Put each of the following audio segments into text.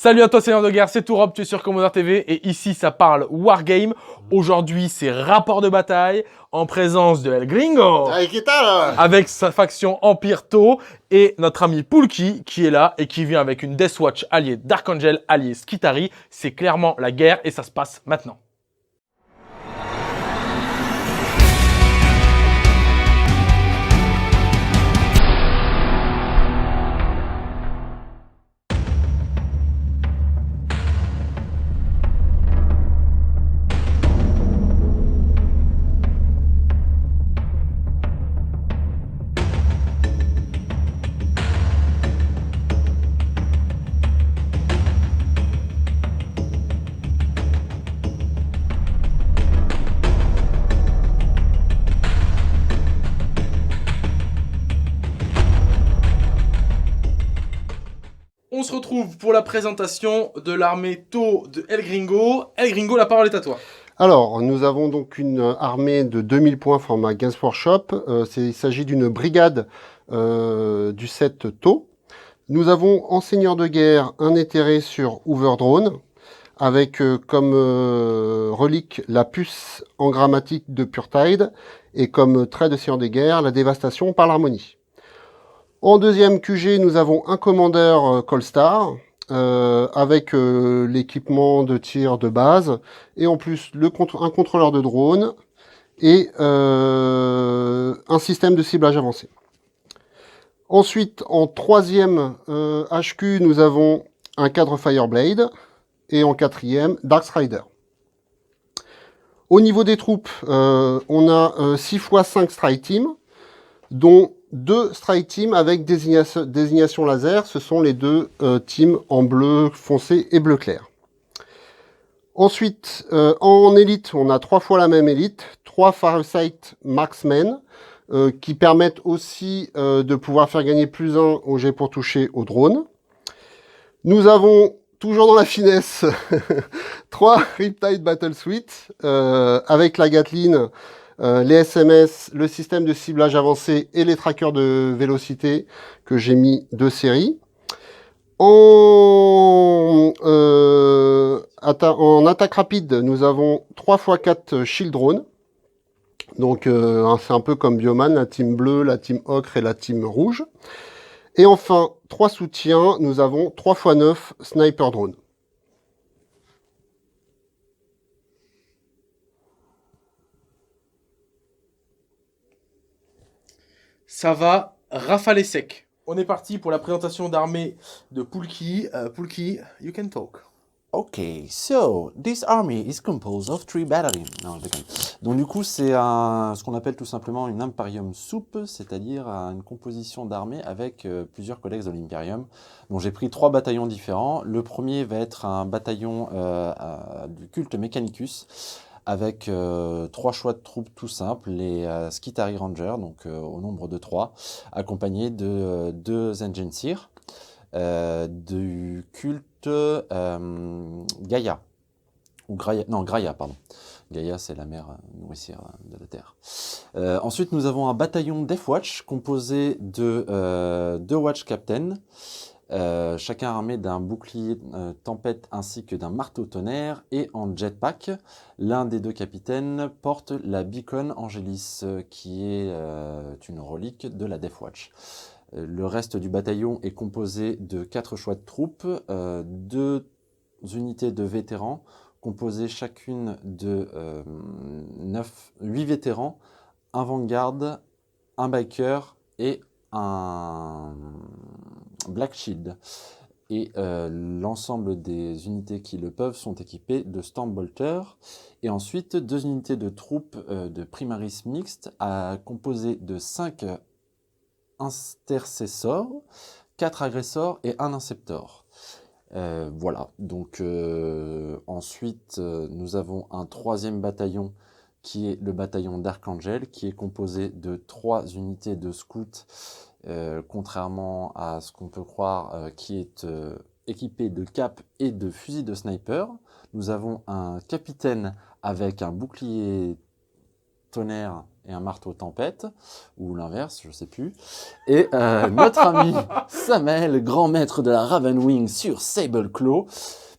Salut à toi Seigneur de Guerre, c'est Tourop, tu es sur Commodore TV et ici ça parle Wargame. Aujourd'hui c'est rapport de bataille en présence de El Gringo Ay, ¿qué tal? avec sa faction Empire Tau et notre ami Poulki qui est là et qui vient avec une Deathwatch alliée Dark Angel alliée Skitari. C'est clairement la guerre et ça se passe maintenant. On se retrouve pour la présentation de l'armée Tau de El Gringo. El Gringo, la parole est à toi. Alors, nous avons donc une armée de 2000 points format Games Workshop. Il s'agit d'une brigade du set Tau. Nous avons en seigneur de guerre un éthéré sur Overdrone, avec comme relique la puce engrammatique de Purtide et comme trait de seigneur de guerre la dévastation par l'harmonie. En deuxième QG, nous avons un commandeur Colstar, avec l'équipement de tir de base, et en plus un contrôleur de drone, et un système de ciblage avancé. Ensuite, en troisième HQ, nous avons un cadre Fireblade, et en quatrième, Darkstrider. Au niveau des troupes, on a 6 x 5 strike teams, dont 2 strike teams avec désignation laser. Ce sont les deux teams en bleu foncé et bleu clair. Ensuite, en élite, on a 3 fois la même élite, 3 Farsight Marksmen, qui permettent aussi de pouvoir faire gagner +1 au jet pour toucher au drone. Nous avons, toujours dans la finesse, 3 Riptide Battle Suite, avec la Gatling, les SMS, le système de ciblage avancé et les trackers de vélocité que j'ai mis de série. En attaque rapide, nous avons 3 x 4 Shield Drone. Donc c'est un peu comme Bioman, la team bleue, la team ocre et la team rouge. Et enfin, 3 soutiens, nous avons 3 x 9 Sniper Drone. Ça va rafaler sec. On est parti pour la présentation d'armée de Poulki. Poulki, you can talk. Okay, so this army is composed of 3 battalions. Non, je déconne. Donc du coup, c'est ce qu'on appelle tout simplement une Imperium Soup, c'est-à-dire une composition d'armée avec plusieurs codex de l'Imperium. Donc j'ai pris 3 bataillons différents. Le premier va être un bataillon du culte Mechanicus, avec 3 choix de troupes tout simples, les Skitari Rangers, donc au nombre de 3, accompagnés de 2 Engineer, du culte Gaïa, ou Graia, non, Graia, pardon. Gaïa, c'est la mère nourricière de la Terre. Ensuite, nous avons un bataillon Deathwatch composé de 2 Watch Captains, chacun armé d'un bouclier tempête ainsi que d'un marteau tonnerre, et en jetpack, l'un des 2 capitaines porte la Beacon Angelis, qui est une relique de la Deathwatch. Le reste du bataillon est composé de 4 choix de troupes, 2 unités de vétérans, composées chacune de 8 vétérans, un vanguard, un biker et un Black Shield. Et l'ensemble des unités qui le peuvent sont équipées de Stormbolter. Et ensuite, 2 unités de troupes de Primaris mixte, composées de 5 intercessors, 4 agressors et 1 inceptor. Voilà, donc ensuite nous avons un 3e bataillon qui est le bataillon Dark Angel, qui est composé de 3 unités de scouts, contrairement à ce qu'on peut croire, qui est équipé de cap et de fusils de sniper. Nous avons un capitaine avec un bouclier tonnerre et un marteau tempête, ou l'inverse, je sais plus. Et notre ami Samel, grand maître de la Ravenwing sur Sable Claw,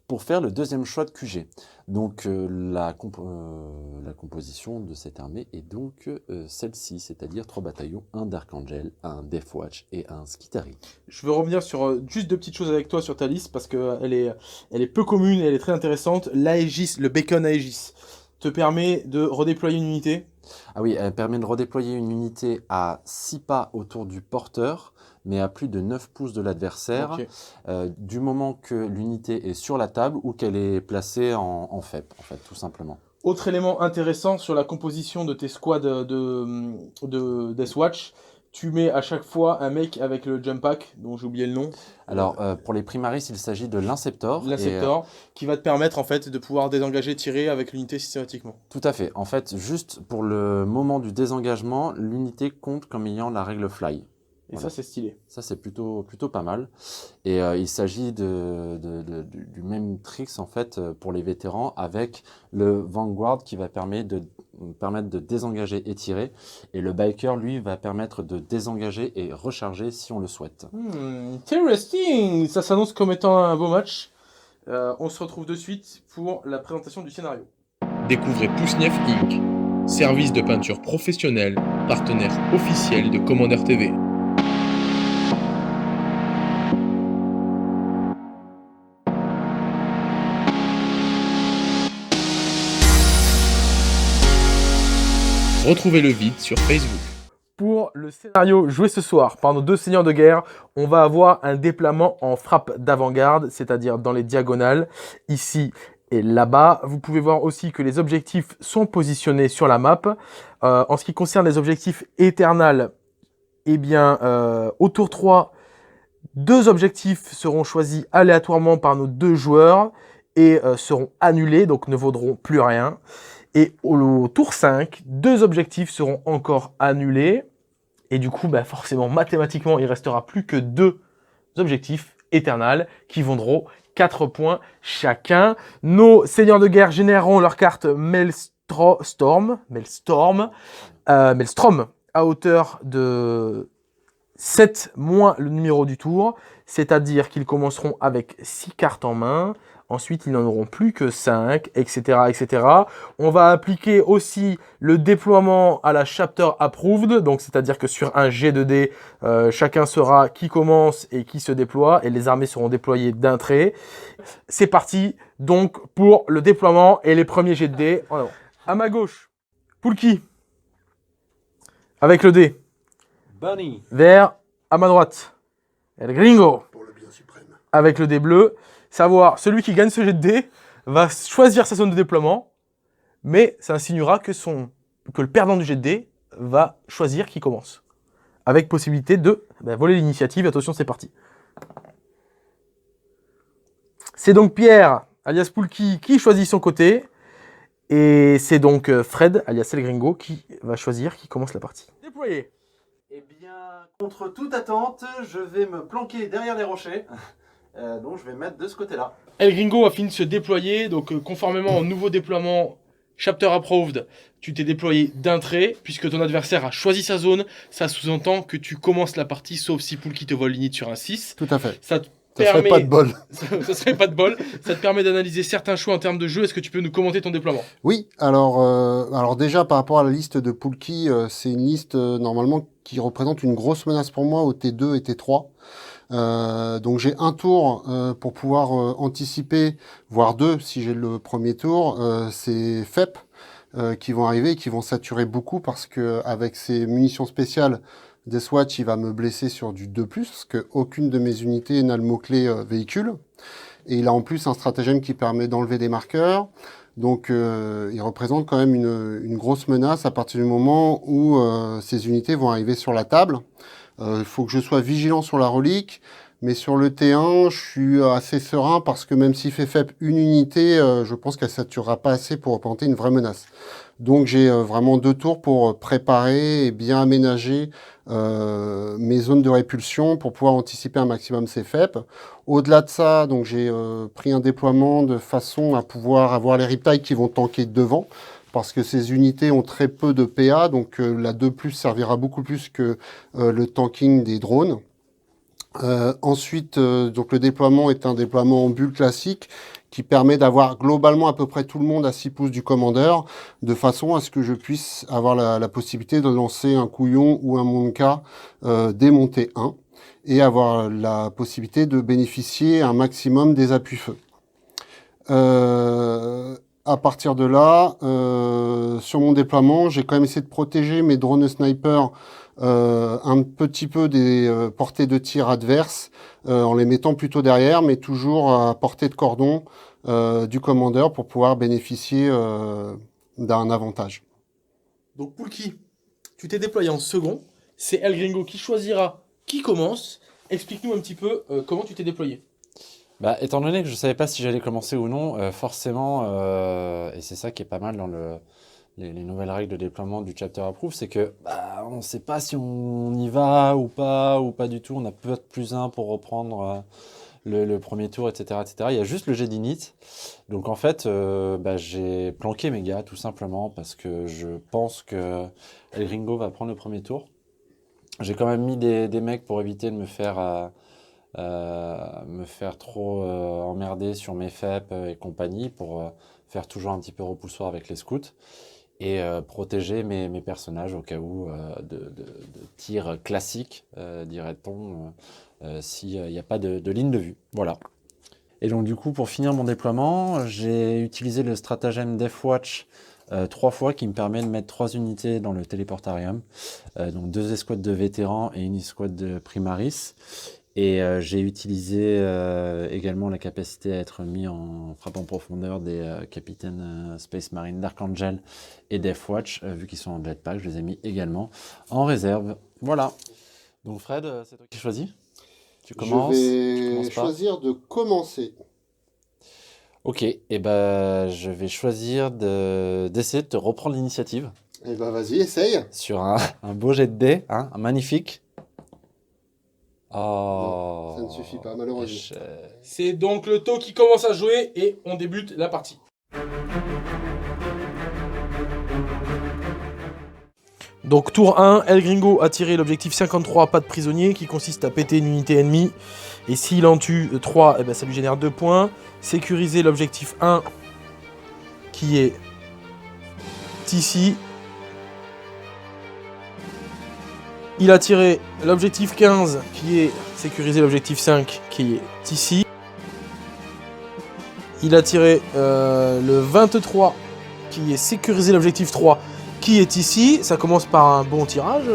pour faire le deuxième choix de QG. Donc la composition de cette armée est donc celle-ci, c'est-à-dire 3 bataillons, un Dark Angel, un Deathwatch et un Skitari. Je veux revenir sur juste 2 petites choses avec toi sur ta liste parce qu'elle est peu commune et elle est très intéressante. L'Aegis, le Beacon Aegis, te permet de redéployer une unité. Ah oui, elle permet de redéployer une unité à 6 pas autour du porteur, mais à plus de 9 pouces de l'adversaire, Ok. du moment que l'unité est sur la table ou qu'elle est placée en FEP, en fait, tout simplement. Autre élément intéressant sur la composition de tes squads de Deathwatch, tu mets à chaque fois un mec avec le jump pack, dont j'ai oublié le nom. Alors, pour les Primaris, il s'agit de l'Inceptor. L'Inceptor, qui va te permettre en fait de pouvoir désengager, tirer avec l'unité systématiquement. Tout à fait. En fait, juste pour le moment du désengagement, l'unité compte comme ayant la règle Fly. Et Voilà. ça, c'est stylé. Ça, c'est plutôt pas mal. Et il s'agit du même tricks, en fait, pour les vétérans, avec le Vanguard qui va permettre de désengager et tirer. Et le Biker, lui, va permettre de désengager et recharger si on le souhaite. Interesting. Ça s'annonce comme étant un beau match. On se retrouve de suite pour la présentation du scénario. Découvrez Poussnief Inc., service de peinture professionnel, partenaire officiel de Commander TV. Retrouvez le vide sur Facebook. Pour le scénario joué ce soir par nos 2 seigneurs de guerre, on va avoir un déploiement en frappe d'avant-garde, c'est-à-dire dans les diagonales, ici et là-bas. Vous pouvez voir aussi que les objectifs sont positionnés sur la map. En ce qui concerne les objectifs éternels, eh bien, au tour 3, 2 objectifs seront choisis aléatoirement par nos 2 joueurs et seront annulés, donc ne vaudront plus rien. Et au tour 5, 2 objectifs seront encore annulés. Et du coup, bah forcément, mathématiquement, il restera plus que 2 objectifs éternels qui vaudront 4 points chacun. Nos seigneurs de guerre généreront leur carte Maelstrom à hauteur de 7 moins le numéro du tour. C'est-à-dire qu'ils commenceront avec 6 cartes en main. Ensuite, ils n'en auront plus que 5, etc., etc. On va appliquer aussi le déploiement à la Chapter Approved. Donc, c'est-à-dire que sur un G2D, chacun saura qui commence et qui se déploie. Et les armées seront déployées d'un trait. C'est parti, donc, pour le déploiement et les premiers jets de dés. En avant. À ma gauche, Poulki. Avec le dé. Bunny. Vert. À ma droite, El Gringo. Pour le bien suprême. Avec le dé bleu. Savoir, celui qui gagne ce jet de dés va choisir sa zone de déploiement, mais ça insinuera que le perdant du jet de dés va choisir qui commence. Avec possibilité de voler l'initiative. Attention, c'est parti. C'est donc Pierre, alias Poulki, qui choisit son côté. Et c'est donc Fred, alias El Gringo, qui va choisir qui commence la partie. Déployé. Eh bien, contre toute attente, je vais me planquer derrière les rochers. Donc je vais me mettre de ce côté-là. El Gringo a fini de se déployer, donc conformément au nouveau déploiement Chapter Approved, tu t'es déployé d'un trait, puisque ton adversaire a choisi sa zone. Ça sous-entend que tu commences la partie, sauf si Poulki te vole l'init sur un 6. Tout à fait. Ça te Ça serait pas de bol. ça serait pas de bol. Ça te permet d'analyser certains choix en termes de jeu. Est-ce que tu peux nous commenter ton déploiement? Oui, alors déjà par rapport à la liste de Poulki, c'est une liste normalement qui représente une grosse menace pour moi au T2 et T3. Donc j'ai un tour pour pouvoir anticiper, voire 2 si j'ai le premier tour. C'est FEP qui vont arriver et qui vont saturer beaucoup parce que avec ces munitions spéciales, Deathwatch il va me blesser sur du 2+, parce que aucune de mes unités n'a le mot-clé véhicule. Et il a en plus un stratagème qui permet d'enlever des marqueurs. Donc il représente quand même une grosse menace à partir du moment où ces unités vont arriver sur la table. Il faut que je sois vigilant sur la relique, mais sur le T1, je suis assez serein parce que même s'il fait faible une unité, je pense qu'elle ne saturera pas assez pour représenter une vraie menace. Donc j'ai vraiment 2 tours pour préparer et bien aménager mes zones de répulsion pour pouvoir anticiper un maximum ces FEP. Au-delà de ça, donc j'ai pris un déploiement de façon à pouvoir avoir les Riptides qui vont tanker devant, parce que ces unités ont très peu de PA, donc la 2+ servira beaucoup plus que le tanking des drones. Ensuite, donc le déploiement est un déploiement en bulle classique qui permet d'avoir globalement à peu près tout le monde à 6 pouces du commandeur, de façon à ce que je puisse avoir la possibilité de lancer un couillon ou un Monka démonté 1 et avoir la possibilité de bénéficier un maximum des appuis-feu. À partir de là, sur mon déploiement, j'ai quand même essayé de protéger mes drones snipers un petit peu des portées de tir adverses en les mettant plutôt derrière, mais toujours à portée de cordon du commandeur pour pouvoir bénéficier d'un avantage. Donc Poulki, tu t'es déployé en second. C'est El Gringo qui choisira qui commence. Explique-nous un petit peu comment tu t'es déployé. Bah, étant donné que je ne savais pas si j'allais commencer ou non, forcément, et c'est ça qui est pas mal dans les nouvelles règles de déploiement du Chapter Approve, c'est que bah, on ne sait pas si on y va ou pas du tout. On a peut-être plus un pour reprendre le premier tour, etc., etc. Il y a juste le jet d'init. Donc en fait, bah, j'ai planqué mes gars tout simplement parce que je pense que El Gringo va prendre le premier tour. J'ai quand même mis des mecs pour éviter de me faire trop emmerder sur mes FEP et compagnie pour faire toujours un petit peu repoussoir avec les scouts et protéger mes personnages au cas où de tir classique, dirait-on, s'il n'y a pas de ligne de vue. Voilà. Et donc du coup, pour finir mon déploiement, j'ai utilisé le stratagème Deathwatch 3 fois qui me permet de mettre 3 unités dans le téléportarium, donc 2 escouades de vétérans et une escouade de primaris. Et j'ai utilisé également la capacité à être mis en frappe en profondeur des capitaines Space Marine Dark Angel et Deathwatch, vu qu'ils sont en jetpack, je les ai mis également en réserve. Voilà. Donc Fred, c'est toi qui choisis? Tu commences? Je vais choisir de commencer. Ok, et ben je vais choisir d'essayer de te reprendre l'initiative. Eh ben vas-y, essaye. Sur un beau jet de dés, hein, un magnifique. Oh, Non, ça ne suffit pas, malheureusement. échec. C'est donc le taux qui commence à jouer et on débute la partie. Donc tour 1, El Gringo a tiré l'objectif 53, pas de prisonnier, qui consiste à péter une unité ennemie. Et s'il en tue 3, eh ben ça lui génère 2 points. Sécuriser l'objectif 1, qui est ici. Il a tiré l'objectif 15, qui est sécuriser l'objectif 5, qui est ici. Il a tiré le 23, qui est sécuriser l'objectif 3, qui est ici. Ça commence par un bon tirage,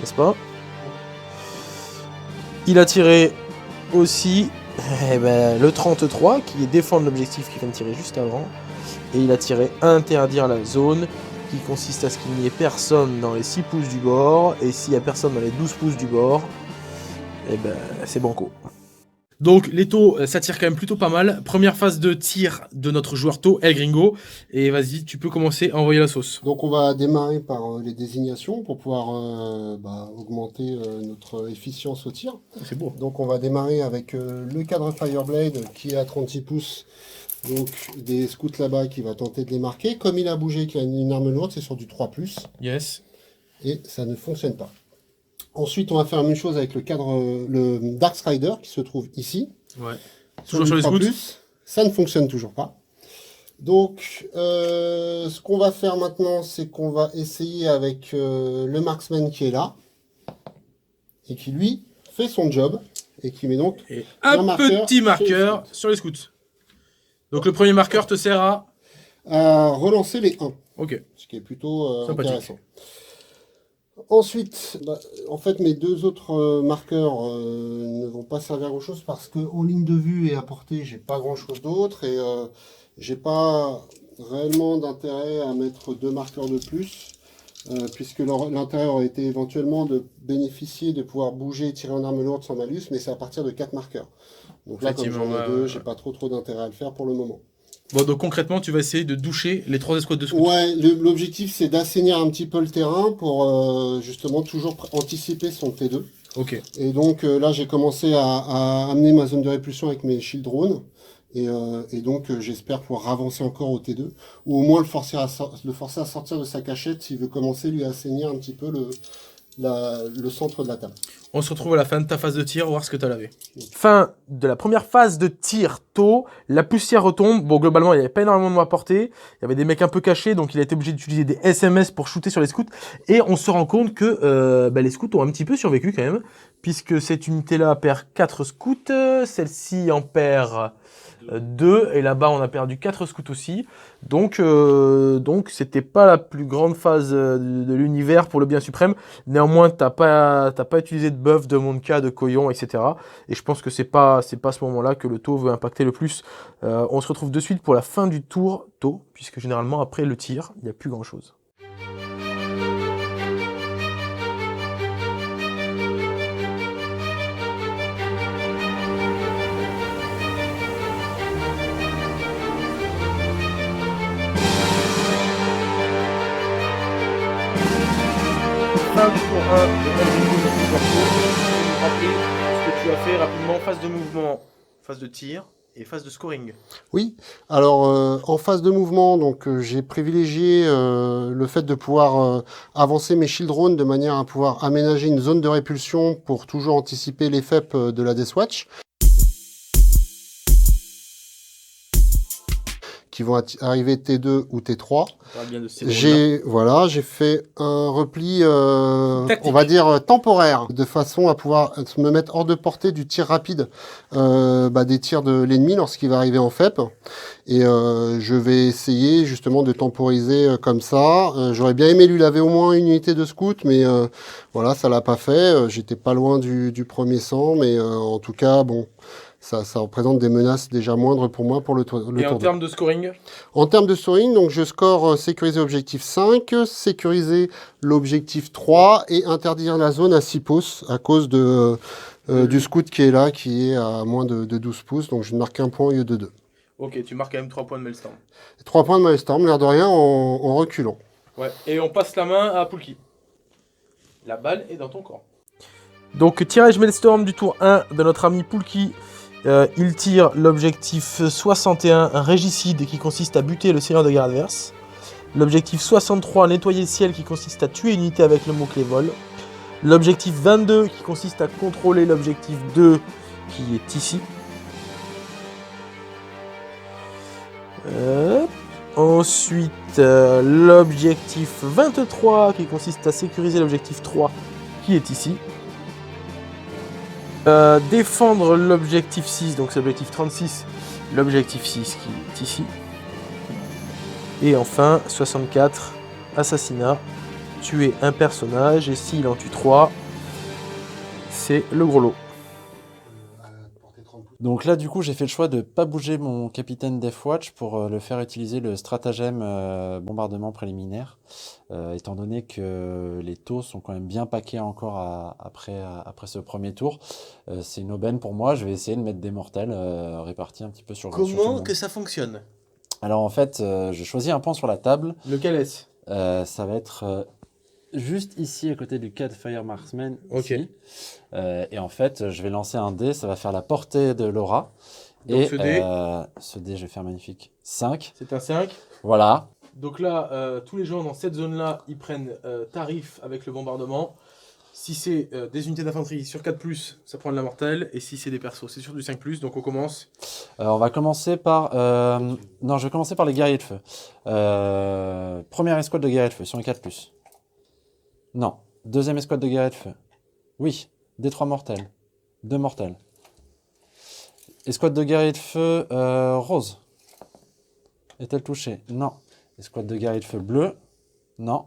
n'est-ce pas? Il a tiré aussi le 33, qui est défendre l'objectif qu'il vient de tirer juste avant. Et il a tiré interdire la zone, qui consiste à ce qu'il n'y ait personne dans les 6 pouces du bord. Et s'il n'y a personne dans les 12 pouces du bord, c'est banco. Donc les taux, ça tire quand même plutôt pas mal. Première phase de tir de notre joueur taux, El Gringo. Et vas-y, tu peux commencer à envoyer la sauce. Donc on va démarrer par les désignations pour pouvoir augmenter notre efficience au tir. C'est beau. Donc on va démarrer avec le cadre Fireblade qui est à 36 pouces. Donc des scouts là-bas qui va tenter de les marquer. Comme il a bougé, qu'il a une arme lourde, c'est sur du 3+. Yes. Et ça ne fonctionne pas. Ensuite, on va faire la même chose avec le cadre, le Dark Strider qui se trouve ici. Ouais. Toujours sur les scouts. Ça ne fonctionne toujours pas. Donc, ce qu'on va faire maintenant, c'est qu'on va essayer avec le Marksman qui est là. Et qui, lui, fait son job. Et qui met donc un petit marqueur sur les scouts. Donc le premier marqueur te sert à relancer les 1. Ok. Ce qui est plutôt intéressant. Ensuite, en fait, mes 2 autres marqueurs ne vont pas servir à grand chose parce qu'en ligne de vue et à portée, j'ai pas grand chose d'autre et j'ai pas réellement d'intérêt à mettre 2 marqueurs de plus puisque l'intérêt aurait été éventuellement de bénéficier de pouvoir bouger et tirer en arme lourde sans malus, mais c'est à partir de 4 marqueurs. Donc là, comme j'en ai 2, j'ai pas trop d'intérêt à le faire pour le moment. Bon, donc concrètement, tu vas essayer de doucher les 3 escouades de scouts. Ouais, l'objectif c'est d'assainir un petit peu le terrain pour justement toujours anticiper son T2. Ok. Et donc là, j'ai commencé à amener ma zone de répulsion avec mes shield drones. Et donc, j'espère pouvoir avancer encore au T2, ou au moins le forcer à sortir de sa cachette s'il veut commencer, lui, à assainir un petit peu le centre de la table. On se retrouve à la fin de ta phase de tir, voir ce que tu as lavé. Fin de la première phase de tir tôt, la poussière retombe. Bon, globalement, il n'y avait pas énormément de mots à porter. Il y avait des mecs un peu cachés, donc il a été obligé d'utiliser des SMS pour shooter sur les scouts. Et on se rend compte que les scouts ont un petit peu survécu quand même, puisque cette unité-là perd 4 scouts, celle-ci en perd 2, et là-bas on a perdu 4 scouts aussi. Donc c'était pas la plus grande phase de l'univers pour le bien suprême. Néanmoins, t'as pas utilisé de buff, de Monka, de Koyon, etc. Et je pense que c'est pas à ce moment-là que le taux veut impacter le plus. On se retrouve de suite pour la fin du tour tôt, puisque généralement après le tir, il n'y a plus grand-chose. Fin du tour 1 rappeler ce que tu as fait rapidement, phase de mouvement, phase de tir et phase de scoring. Oui, alors en phase de mouvement, donc j'ai privilégié le fait de pouvoir avancer mes shield drones de manière à pouvoir aménager une zone de répulsion pour toujours anticiper les FEP de la Deathwatch, qui vont arriver T2 ou T3. J'ai fait un repli, on va dire temporaire, de façon à pouvoir me mettre hors de portée du tir rapide des tirs de l'ennemi lorsqu'il va arriver en FEP. Et je vais essayer justement de temporiser comme ça. J'aurais bien aimé lui laver au moins une unité de scout, mais voilà, ça l'a pas fait. J'étais pas loin du premier sang, mais en tout cas, bon... Ça représente des menaces déjà moindres pour moi pour le tour. Et en termes de scoring? En termes de scoring, donc je score sécuriser objectif 5, sécuriser l'objectif 3 et interdire la zone à 6 pouces à cause du scout qui est là, qui est à moins de 12 pouces. Donc je marque un point au lieu de 2. Ok, tu marques quand même 3 points de Maelstrom. 3 points de Maelstrom, l'air de rien, en reculant. Ouais, et on passe la main à Poulki. La balle est dans ton camp. Donc tirage Maelstrom du tour 1 de notre ami Poulki. Il tire l'objectif 61, un régicide qui consiste à buter le seigneur de guerre adverse. L'objectif 63, nettoyer le ciel, qui consiste à tuer une unité avec le mot-clé vol. L'objectif 22, qui consiste à contrôler l'objectif 2, qui est ici. Ensuite, l'objectif 23, qui consiste à sécuriser l'objectif 3, qui est ici. Défendre l'objectif 6, donc c'est l'objectif 36, l'objectif 6 qui est ici. Et enfin, 64, assassinat, tuer un personnage, et s'il en tue 3, c'est le gros lot. Donc là, du coup, j'ai fait le choix de ne pas bouger mon capitaine Deathwatch pour le faire utiliser le stratagème bombardement préliminaire, étant donné que les taux sont quand même bien paquets encore après ce premier tour. C'est une aubaine pour moi, je vais essayer de mettre des mortels répartis un petit peu sur le Comment que ça fonctionne? Alors en fait, je choisis un point sur la table. Lequel est-ce? Ça va être... juste ici, à côté du 4 Fire Marksman, ok. Ici. Et en fait, je vais lancer un dé, ça va faire la portée de l'aura. Donc et ce dé, je vais faire magnifique. 5. c'est un 5. Voilà. Donc là, tous les gens dans cette zone-là, ils prennent tarif avec le bombardement. Si c'est des unités d'infanterie sur 4+, ça prend de la mortelle. Et si c'est des persos, c'est sur du 5+. Donc on commence. On va commencer par... Non, je vais commencer par les guerriers de feu. Première escouade de guerriers de feu sur les 4+. Non. Deuxième escouade de guerriers de feu. Oui. D3 mortels. 2 mortels. Escouade de guerriers de feu rose. Est-elle touchée? Non. Escouade de guerriers de feu bleu? Non.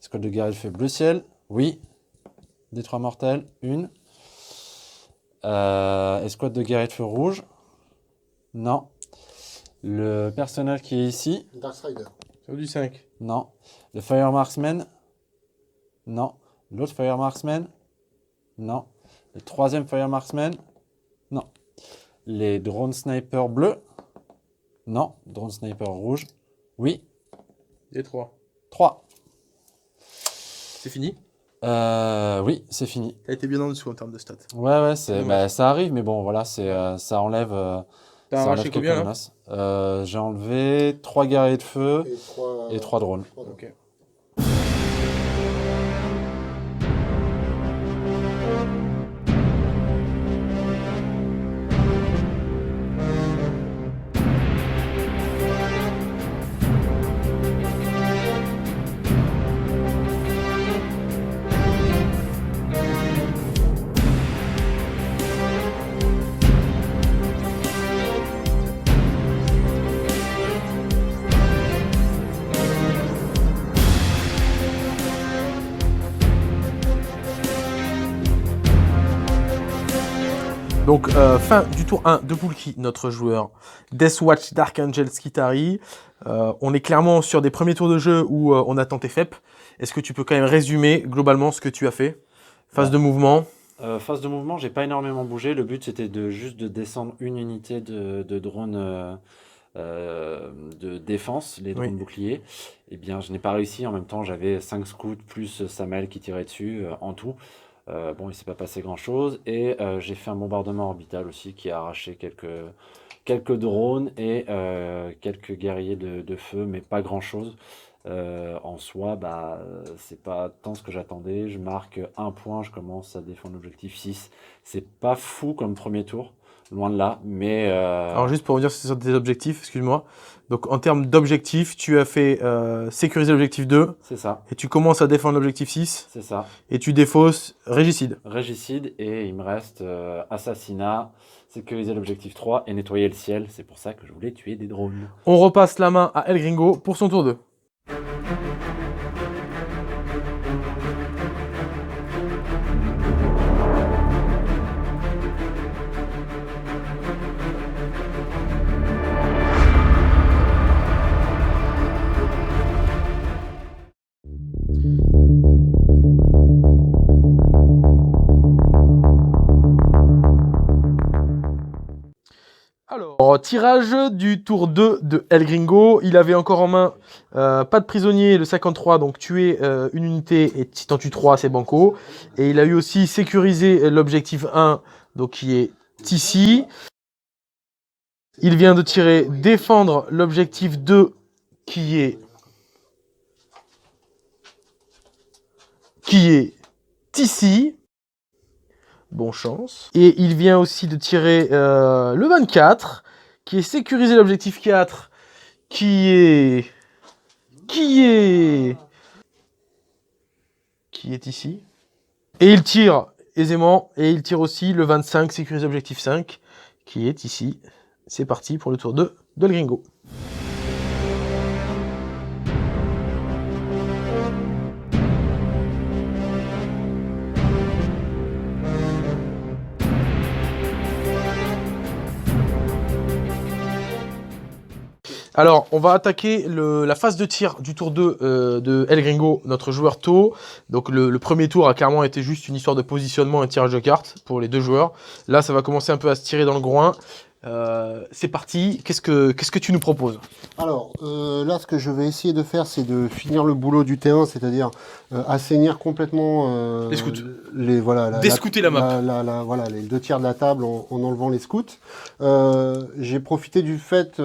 Escouade de guerriers de feu bleu ciel? Oui. D3 mortels, 1. Escouade de guerriers de feu rouge? Non. Le personnage qui est ici? Darkstrider. Sur du 5. Non. Le Fire Marksman? Non. L'autre Fire Marksman? Non. Le troisième Fire Marksman? Non. Les drones sniper bleus? Non. Drone sniper rouge? Oui. Et 3. 3. C'est fini? Oui, c'est fini. T'as été bien en dessous en termes de stats. Ouais, Dommage. ça arrive, mais bon, voilà, ça enlève T'as Ça arraché enlève combien quelques là? menaces. J'ai enlevé 3 guerriers de feu Et et 3 drones. Ok. Donc, fin du tour 1 de Poulki, notre joueur Deathwatch Dark Angel Skitari. On est clairement sur des premiers tours de jeu où on a tenté FEP. Est-ce que tu peux quand même résumer globalement ce que tu as fait? Phase de mouvement. Phase de mouvement, j'ai pas énormément bougé. Le but c'était juste de descendre une unité de drones de défense, les drones Oui. boucliers. Eh bien, je n'ai pas réussi. En même temps, j'avais 5 scouts plus Samel qui tirait dessus en tout. Bon, il s'est pas passé grand chose. Et j'ai fait un bombardement orbital aussi qui a arraché quelques drones et quelques guerriers de feu, mais pas grand chose. En soi, c'est pas tant ce que j'attendais. Je marque 1 point, je commence à défendre l'objectif 6. C'est pas fou comme premier tour, loin de là, mais Alors juste pour revenir sur tes objectifs, excuse-moi. Donc en termes d'objectifs, tu as fait sécuriser l'objectif 2 c'est ça, et tu commences à défendre l'objectif 6 c'est ça. et tu défausses régicide. Régicide, et il me reste assassinat, sécuriser l'objectif 3 et nettoyer le ciel. C'est pour ça que je voulais tuer des drones. On repasse la main à El Gringo pour son tour 2. Alors, tirage du tour 2 de El Gringo. Il avait encore en main pas de prisonnier, le 53, donc tuer une unité, et si t'en tues 3, c'est banco. Et il a eu aussi sécurisé l'objectif 1, donc qui est ici. Il vient de tirer défendre l'objectif 2, qui est ici. Bon chance. Et il vient aussi de tirer le 24, qui est sécurisé l'objectif 4, qui est ici. Et il tire aisément, et il tire aussi le 25, sécurisé l'objectif 5, qui est ici. C'est parti pour le tour 2 de El Gringo. Alors, on va attaquer la phase de tir du tour 2 de El Gringo, notre joueur tôt. Donc, le premier tour a clairement été juste une histoire de positionnement et tirage de cartes pour les deux joueurs. Là, ça va commencer un peu à se tirer dans le groin. C'est parti. Qu'est-ce que tu nous proposes? Alors, là, ce que je vais essayer de faire, c'est de finir le boulot du T1, c'est-à-dire assainir complètement Les scouts. Descouter la map. Voilà, les 2 tiers de la table en enlevant les scouts. J'ai profité du fait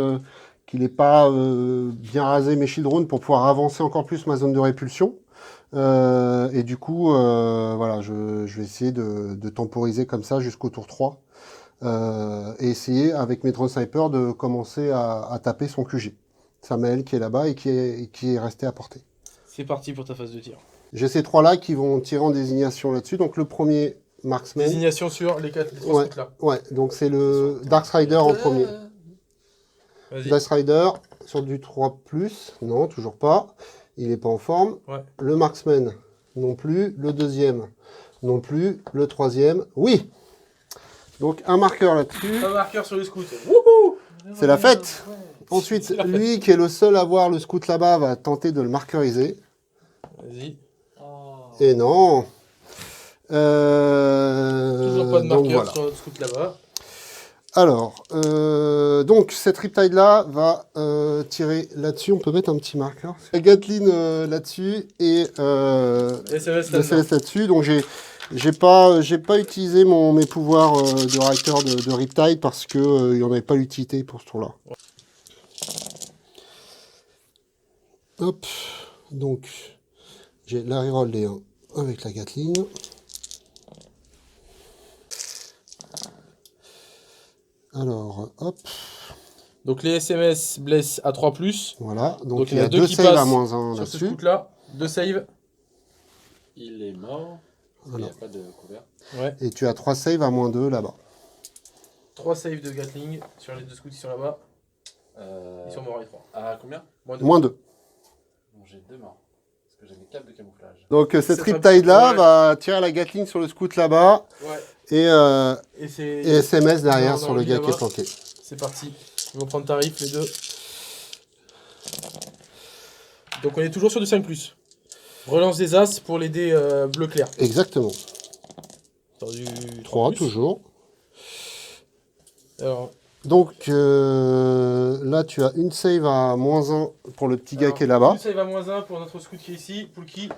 qu'il n'est pas bien rasé mes shield drones pour pouvoir avancer encore plus ma zone de répulsion. Et du coup, voilà, je vais essayer de temporiser comme ça jusqu'au tour 3. Et essayer avec mes drone snipers de commencer à taper son QG. Samuel qui est là-bas et qui est resté à portée. C'est parti pour ta phase de tir. J'ai ces 3 là qui vont tirer en désignation là-dessus. Donc le premier marksman. Désignation sur les 3 scouts là. Ouais, donc c'est le Dark Rider en premier. Vas-y. Dark Rider sur du 3+, non, toujours pas. Il n'est pas en forme. Ouais. Le marksman, non plus. Le deuxième, non plus. Le troisième, oui. Donc un marqueur là-dessus. Un marqueur sur les scouts. Wouhou! C'est la fête. Ensuite, lui qui est le seul à voir le scout là-bas va tenter de le marqueriser. Vas-y. Et non. Toujours pas de donc marqueur voilà. sur le scout là-bas. Alors, donc cette Riptide là va tirer là-dessus. On peut mettre un petit marqueur. Gatling là-dessus et SMS le CLS là-dessus. Donc j'ai J'ai pas utilisé mes pouvoirs de réacteur de Riptide parce que il n'y en avait pas l'utilité pour ce tour-là. Hop, donc j'ai la reroll des 1 avec la Gatling. Alors, hop, Donc les SMS blessent à 3+. voilà. Donc, Donc il y a 2 qui saves à passent -1 sur ce là-dessus. scout-là. 2 saves. Il est mort. Voilà. Il n'y a pas de couvert. Ouais. Et tu as 3 saves à -2 là-bas. 3 saves de Gatling sur les 2 scouts qui sont là-bas. Ils sont morts les 3. À combien? -2. -2. Bon, j'ai 2 morts. Parce que j'ai mes câbles de camouflage. Donc cette C'est Riptide-là ouais. va tirer la Gatling sur le scout là-bas Ouais. et Et SMS derrière Non, sur non, le lui, gars qui est là-bas. planqué. c'est parti. Ils vont prendre tarif les deux. Donc on est toujours sur du 5+. Relance des As pour les dés bleu clair. Exactement. Sur du 3 3+. toujours. Alors, Donc là, tu as une save à -1 pour le petit gars qui est là-bas. Une save à -1 pour notre scout qui est ici. Poulki.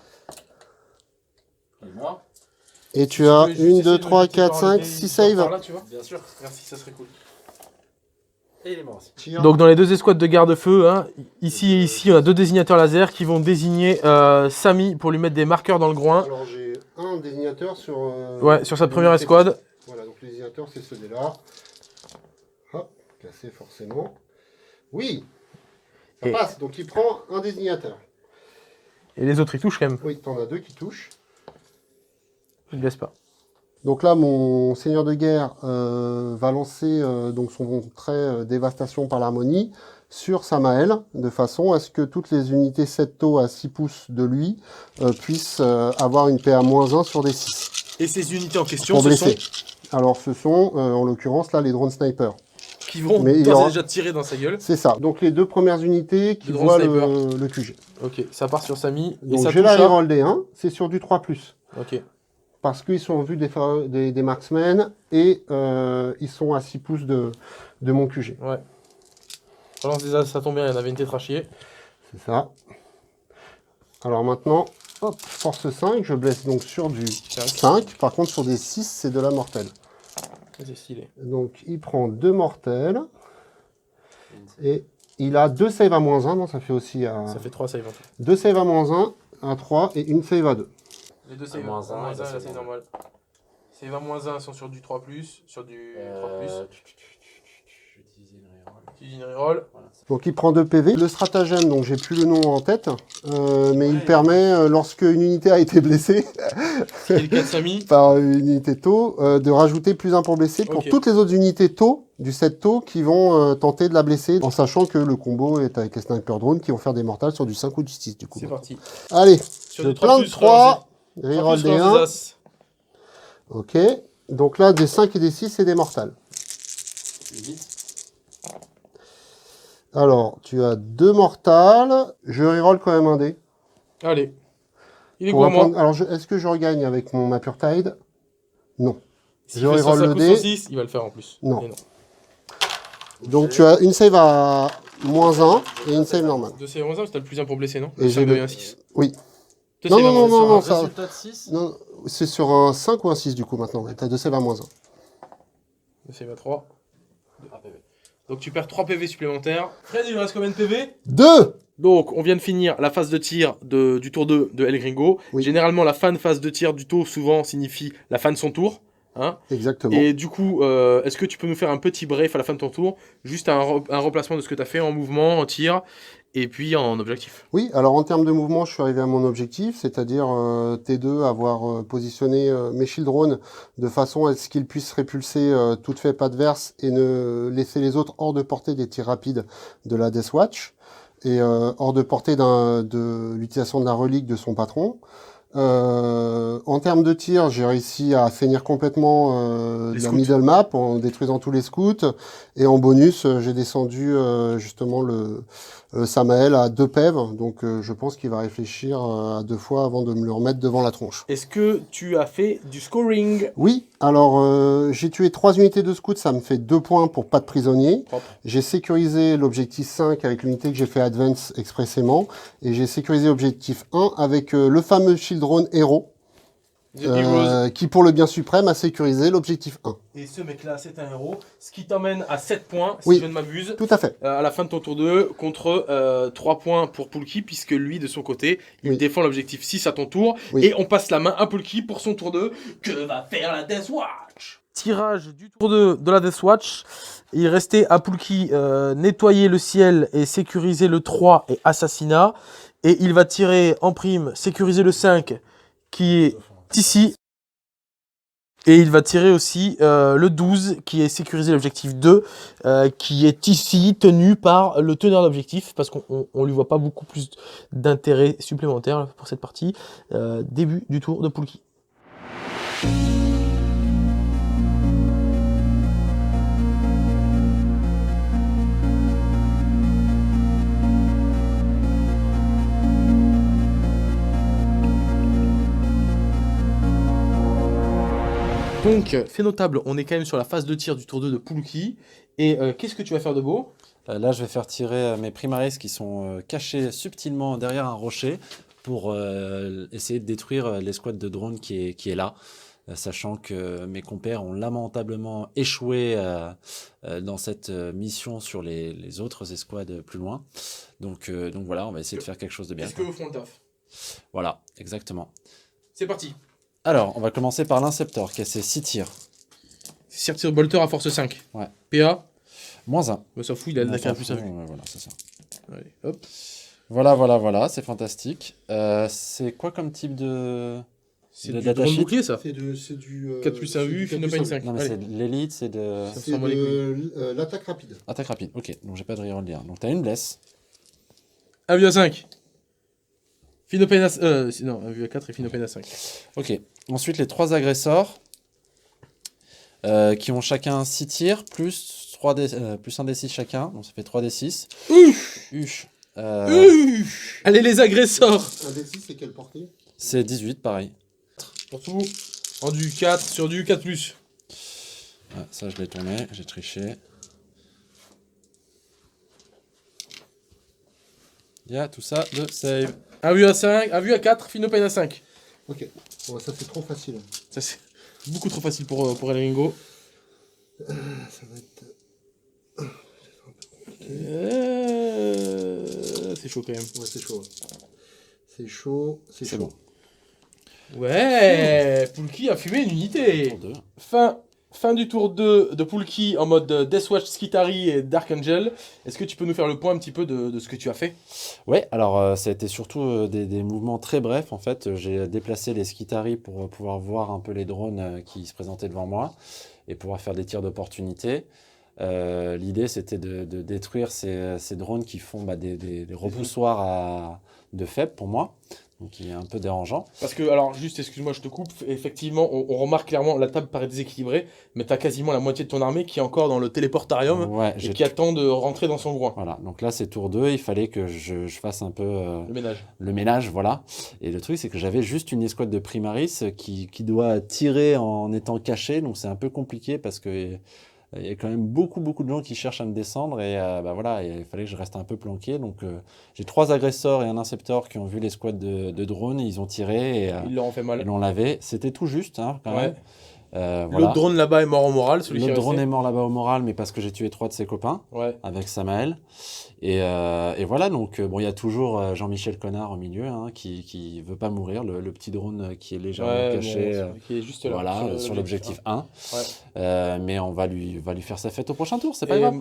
Il est mort. Et tu as peux juste 1, essayer 2, de 3, jeter 4, par 5, les 6 dés saves. par là, tu vois. Bien sûr. Merci, ça serait cool. Et il est mort aussi. Tire. Donc dans les 2 escouades de garde-feu, hein, ici et ici, on a 2 désignateurs laser qui vont désigner Samy pour lui mettre des marqueurs dans le groin. Alors j'ai un désignateur sur... Ouais, sur sa première l'unité. escouade. Voilà, donc le désignateur, c'est ce dé-là. Hop, cassé forcément. Oui, ça Et- passe. Donc il prend un désignateur. Et les autres, ils touchent quand même. Oui, t'en as 2 qui touchent. Ils ne blessent pas. Donc là, mon seigneur de guerre va lancer donc son trait dévastation par l'harmonie sur Samael, de façon à ce que toutes les unités 7 taux à 6 pouces de lui puissent avoir une PA -1 sur des 6 Et ces unités en question, pour ce blesser. sont Alors ce sont, en l'occurrence, là, les drones snipers. qui vont Mais il y d'ores et aura- déjà tirer dans sa gueule. C'est ça. Donc les 2 premières unités qui Le drone voient sniper. le QG. Ok, ça part sur Samy. Et Donc ça j'ai touche la à... reroll des 1, c'est sur du 3+. Ok. Parce qu'ils sont en vue des marksmen et ils sont à 6 pouces de mon QG. Ouais. Relance des As, ça tombe bien, il y en avait une tétrachier. C'est ça. Alors maintenant, hop, force 5, je blesse donc sur du 5. Par contre, sur des 6, c'est de la mortelle. C'est stylé. Donc il prend 2 mortelles. Et il a 2 saves à -1. Non, ça fait aussi Ça fait 3 saves en tout. 2 saves à -1, à 3 et une save à 2. Les deux saves À -1 à et la -1, la save save normale. Save à -1 sont sur du 3+, sur du 3+. Je vais utiliser une reroll. Tu dis une reroll. Voilà. Donc il prend 2 PV. Le stratagème, donc j'ai plus le nom en tête, mais il permet, lorsque une unité a été blessée Et le 4 Samy. par une unité taux, de rajouter plus 1 pour blesser pour Ok. toutes les autres unités taux du set taux qui vont tenter de la blesser, en sachant que le combo est avec les sniper drones qui vont faire des mortales sur du 5 ou du 6 du coup. C'est parti. Allez, Sur je du plein de 3+, 3, relance reroll des des 1. As. Ok, donc là des 5 et des 6 c'est des mortales. 8. Alors, tu as 2 mortales, je reroll quand même un dé. Allez. Il est Pour un gourmand. point- Alors, est-ce que je regagne avec mon Mapure Tide? Non. S'il je fait reroll 105 le ou dé. 106, il va le faire en plus. Non. Et non. Donc, tu as une save à -1 et une save normale. 2 saves à -1, c'était le plus 1 pour blesser, non? Et j'ai le le- 1 6. Oui. 2 Non, saves à non, -1. non, non, Sur un ça- résultat de 6. Non, c'est sur un 5 ou un 6 du coup maintenant. Tu as 2 saves à -1. 2 saves à 3. 1 PV. Donc tu perds 3 PV supplémentaires. Fred, il lui reste combien de PV? 2. Donc on vient de finir la phase de tir du tour 2 de El Gringo. Oui. Généralement, la fin de phase de tir du tour souvent signifie la fin de son tour. Hein. Exactement. Et du coup, est-ce que tu peux nous faire un petit brief à la fin de ton tour? Juste un remplacement de ce que tu as fait en mouvement, en tir, et puis en objectif. Oui, alors en termes de mouvement, je suis arrivé à mon objectif, c'est-à-dire T2, avoir positionné mes shield drones de façon à ce qu'ils puissent répulser toute faible adverse et ne laisser les autres hors de portée des tirs rapides de la Death Watch et hors de portée de l'utilisation de la relique de son patron. En termes de tir, j'ai réussi à finir complètement Les la scouts. middle map en détruisant tous les scouts. Et en bonus, j'ai descendu justement le Samael à 2 PEV. Donc je pense qu'il va réfléchir à 2 fois avant de me le remettre devant la tronche. Est-ce que tu as fait du scoring? Oui, alors j'ai tué 3 unités de scouts, ça me fait 2 points pour pas de prisonniers. Propre. J'ai sécurisé l'objectif 5 avec l'unité que j'ai fait advance expressément. Et j'ai sécurisé l'objectif 1 avec le fameux shield drone héros. The Heroes. qui, pour le bien suprême, a sécurisé l'objectif 1. Et ce mec-là, c'est un héros. Ce qui t'emmène à 7 points, si Oui. je ne m'abuse. Tout à fait. À la fin de ton tour 2, contre 3 points pour Poulki, puisque lui, de son côté, il Oui. défend l'objectif 6 à ton tour. Oui. Et on passe la main à Poulki pour son tour 2. Que va faire la Death Watch? Tirage du tour 2 de la Death Watch. Il restait à Poulki nettoyer le ciel et sécuriser le 3 et assassinat. Et il va tirer en prime, sécuriser le 5 qui est ici. Et il va tirer aussi le 12 qui est sécurisé l'objectif 2 qui est ici tenu par le teneur d'objectif parce qu'on lui voit pas beaucoup plus d'intérêt supplémentaire pour cette partie. Début du tour de Poulki. Donc, fait notable, on est quand même sur la phase de tir du tour 2 de Poulki. Et qu'est-ce que tu vas faire de beau? Là, je vais faire tirer mes primaris qui sont cachés subtilement derrière un rocher pour essayer de détruire l'escouade de drones qui est là, sachant que mes compères ont lamentablement échoué dans cette mission sur les autres escouades plus loin. Donc voilà, on va essayer de faire quelque chose de bien. Est-ce que vous font le taf? Voilà, exactement. C'est parti. Alors, on va commencer par l'Inceptor qui a ses 6 tirs. Sortir bolter à force 5. Ouais. PA, -1. on s'en fout, il a le DAC plus à vue. Voilà, c'est ça. Allez, hop. Voilà, c'est fantastique. C'est quoi comme type de... C'est Le du datasheet. drone bouclier, ça. C'est du 4 plus 1 vue, Finopane 5. Non, mais c'est de l'élite, c'est de... Ça C'est ressemble à les de l'attaque rapide. Attaque rapide, ok. Donc j'ai pas de reroll lien. Donc t'as une blesse. 1 vue à 5. Finopane à... non, 1 vue à 4 et Finopane à 5. Ok. Ensuite, les 3 agresseurs qui ont chacun 6 tirs, plus 1 des 6 chacun. Donc ça fait 3 des 6. Uch. Allez, les agresseurs. Un des 6, c'est quelle portée? C'est 18, pareil. Surtout en du 4 sur du 4 plus. Ouais, ça, je l'ai tourné, j'ai triché. Il y a tout ça de save. 1 vue à 5, 1 vue à 4, Finopane à 5. Ok. Bon, ça c'est trop facile. Ça, c'est beaucoup trop facile pour El Ringo. Ça va être... C'est chaud quand même. Ouais, c'est chaud. C'est chaud, c'est C'est chaud. bon. Ouais, Poulki a fumé une unité. Tour 2. Fin du tour 2 de Poulki en mode Deathwatch, Skitari et Dark Angel. Est-ce que tu peux nous faire le point un petit peu de ce que tu as fait? Ouais, alors ça a été surtout des mouvements très brefs. En fait, j'ai déplacé les Skitari pour pouvoir voir un peu les drones qui se présentaient devant moi et pouvoir faire des tirs d'opportunité. L'idée, c'était de détruire ces drones qui font des repoussoirs de faibles pour moi, donc qui est un peu dérangeant. Parce que, alors juste, excuse-moi, je te coupe, effectivement, on remarque clairement, la table paraît déséquilibrée, mais tu as quasiment la moitié de ton armée qui est encore dans le téléportarium Ouais, et qui attend de rentrer dans son groin. Voilà, donc là c'est tour 2, il fallait que je fasse un peu Le ménage. le ménage, voilà. Et le truc c'est que j'avais juste une escouade de Primaris qui doit tirer en étant caché, donc c'est un peu compliqué parce que il y a quand même beaucoup de gens qui cherchent à me descendre et voilà, il fallait que je reste un peu planqué. Donc j'ai 3 agresseurs et un inceptor qui ont vu l'escouade de drones, ils ont tiré et Ils leur ont fait mal. ils l'ont lavé. C'était tout juste hein, quand même. Voilà. L'autre drone là-bas est mort au moral, celui qui L'autre est drone resté. est mort là-bas au moral, mais parce que j'ai tué 3 de ses copains Ouais. avec Samael. Et voilà, donc bon, il y a toujours Jean-Michel Connard au milieu hein, qui veut pas mourir, le petit drone qui est légèrement caché. Qui est juste là. Voilà, sur l'objectif 1. Ouais. Mais on va lui faire sa fête au prochain tour, c'est pas grave.